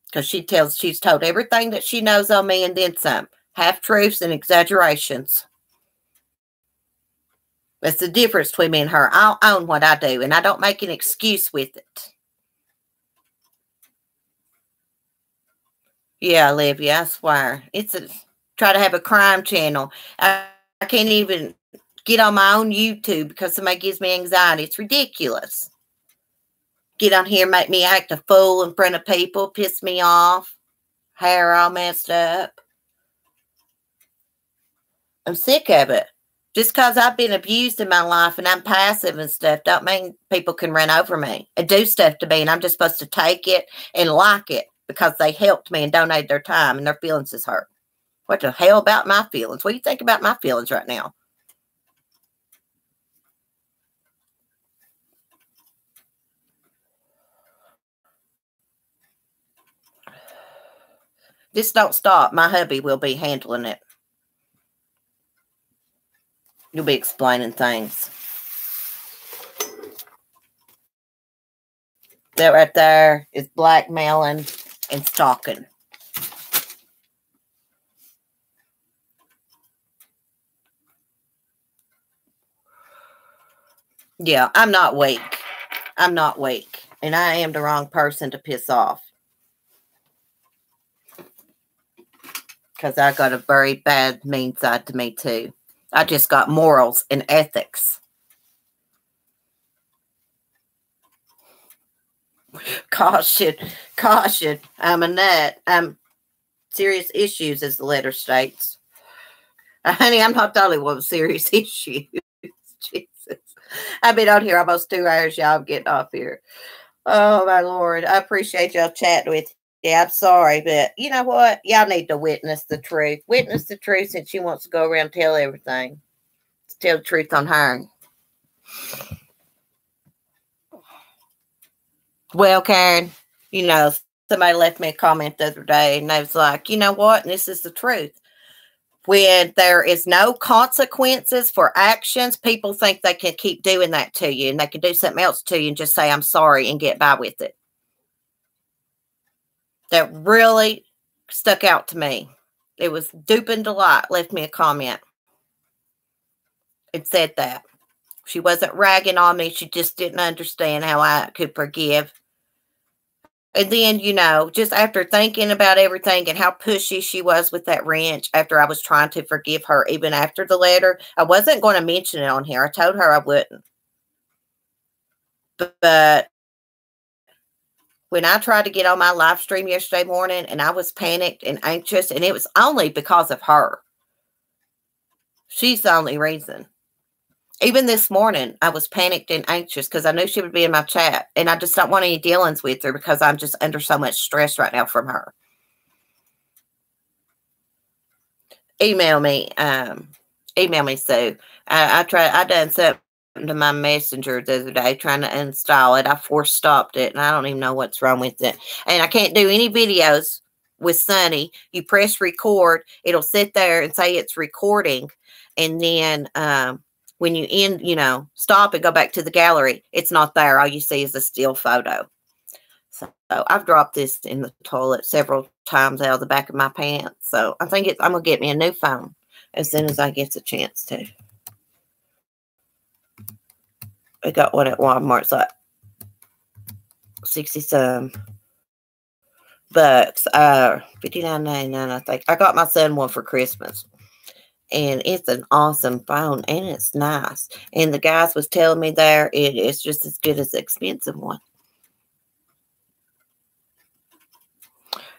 Because she's told everything that she knows on me and then some. Half-truths and exaggerations. That's the difference between me and her. I'll own what I do, and I don't make an excuse with it. Yeah, Olivia, I swear. Try to have a crime channel. I can't even get on my own YouTube because somebody gives me anxiety. It's ridiculous. Get on here, make me act a fool in front of people, piss me off. Hair all messed up. I'm sick of it. Just because I've been abused in my life and I'm passive and stuff don't mean people can run over me and do stuff to me, and I'm just supposed to take it and like it because they helped me and donated their time and their feelings is hurt. What the hell about my feelings? What do you think about my feelings right now? This don't stop. My hubby will be handling it. You'll be explaining things. That right there is blackmailing and stalking. Yeah, I'm not weak. I'm not weak. And I am the wrong person to piss off. Because I got a very bad, mean side to me, too. I just got morals and ethics. Caution. Caution. I'm a nut. I'm serious issues, as the letter states. Honey, I'm not the only one with serious issues. Jesus. I've been on here almost 2 hours, y'all. I'm getting off here. Oh, my Lord. I appreciate y'all chatting with me. Yeah, I'm sorry, but you know what? Y'all need to witness the truth. Witness the truth since she wants to go around and tell everything. Tell the truth on her. Well, Karen, you know, somebody left me a comment the other day, and they was like, you know what? And this is the truth. When there is no consequences for actions, people think they can keep doing that to you, and they can do something else to you and just say, I'm sorry, and get by with it. That really stuck out to me. It was Dupin Delight left me a comment. It said that. She wasn't ragging on me. She just didn't understand how I could forgive. And then, you know, just after thinking about everything and how pushy she was with that wrench after I was trying to forgive her, even after the letter, I wasn't going to mention it on here. I told her I wouldn't. But when I tried to get on my live stream yesterday morning and I was panicked and anxious, and it was only because of her. She's the only reason. Even this morning, I was panicked and anxious because I knew she would be in my chat. And I just don't want any dealings with her because I'm just under so much stress right now from her. Email me. Sue. I done something to my messenger the other day trying to install it. I force stopped it and I don't even know what's wrong with it. And I can't do any videos with Sunny. You press record, it'll sit there and say it's recording. And then when you end, you know, stop and go back to the gallery, it's not there. All you see is a still photo. So I've dropped this in the toilet several times out of the back of my pants. So I think I'm going to get me a new phone as soon as I get the chance to. I got one at Walmart. It's like 60-some bucks. $59.99, I think. I got my son one for Christmas. And it's an awesome phone, and it's nice. And the guys was telling me there, it's just as good as the expensive one.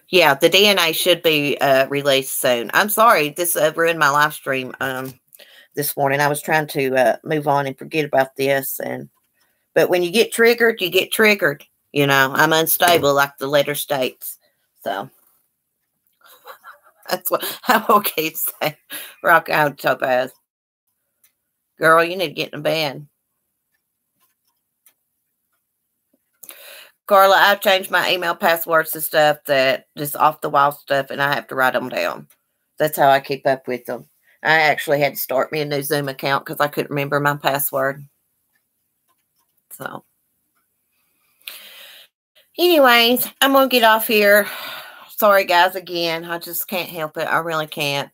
Yeah, the DNA should be released soon. I'm sorry, this ruined my live stream this morning. I was trying to move on and forget about this, and But when you get triggered, you get triggered. You know, I'm unstable, like the letter states. So that's what I will keep saying. Rock out, Topaz. Girl, you need to get in bed. Carla, I've changed my email passwords to stuff that just off the wall stuff, and I have to write them down. That's how I keep up with them. I actually had to start me a new Zoom account because I couldn't remember my password. So, anyways, I'm going to get off here. Sorry, guys, again. I just can't help it. I really can't.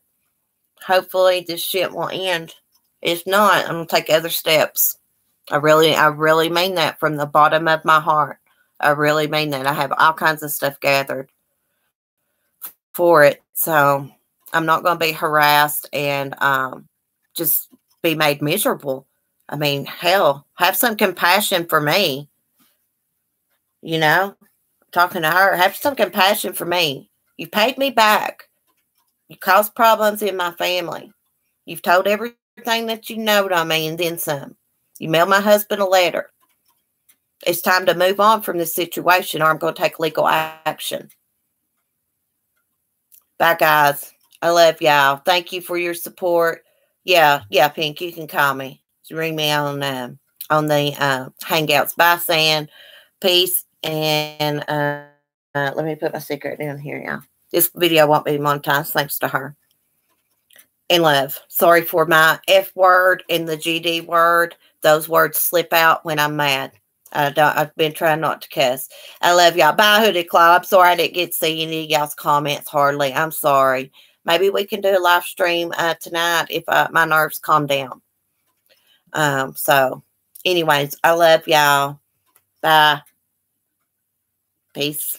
Hopefully, this shit will end. If not, I'm going to take other steps. I really mean that from the bottom of my heart. I really mean that. I have all kinds of stuff gathered for it. So I'm not going to be harassed and just be made miserable. I mean, hell, have some compassion for me. You know, talking to her, have some compassion for me. You paid me back. You caused problems in my family. You've told everything that you know to me and then some. You mailed my husband a letter. It's time to move on from this situation or I'm going to take legal action. Bye, guys. I love y'all. Thank you for your support. Yeah, Pink, you can call me. Just ring me on the Hangouts. Bye, San. Peace. And let me put my secret down here, y'all. This video won't be monetized thanks to her. And love. Sorry for my F word and the GD word. Those words slip out when I'm mad. I've been trying not to cuss. I love y'all. Bye, Hoodie Claw. I'm sorry I didn't get to see any of y'all's comments hardly. I'm sorry. Maybe we can do a live stream tonight if my nerves calm down. So, anyways, I love y'all. Bye. Peace.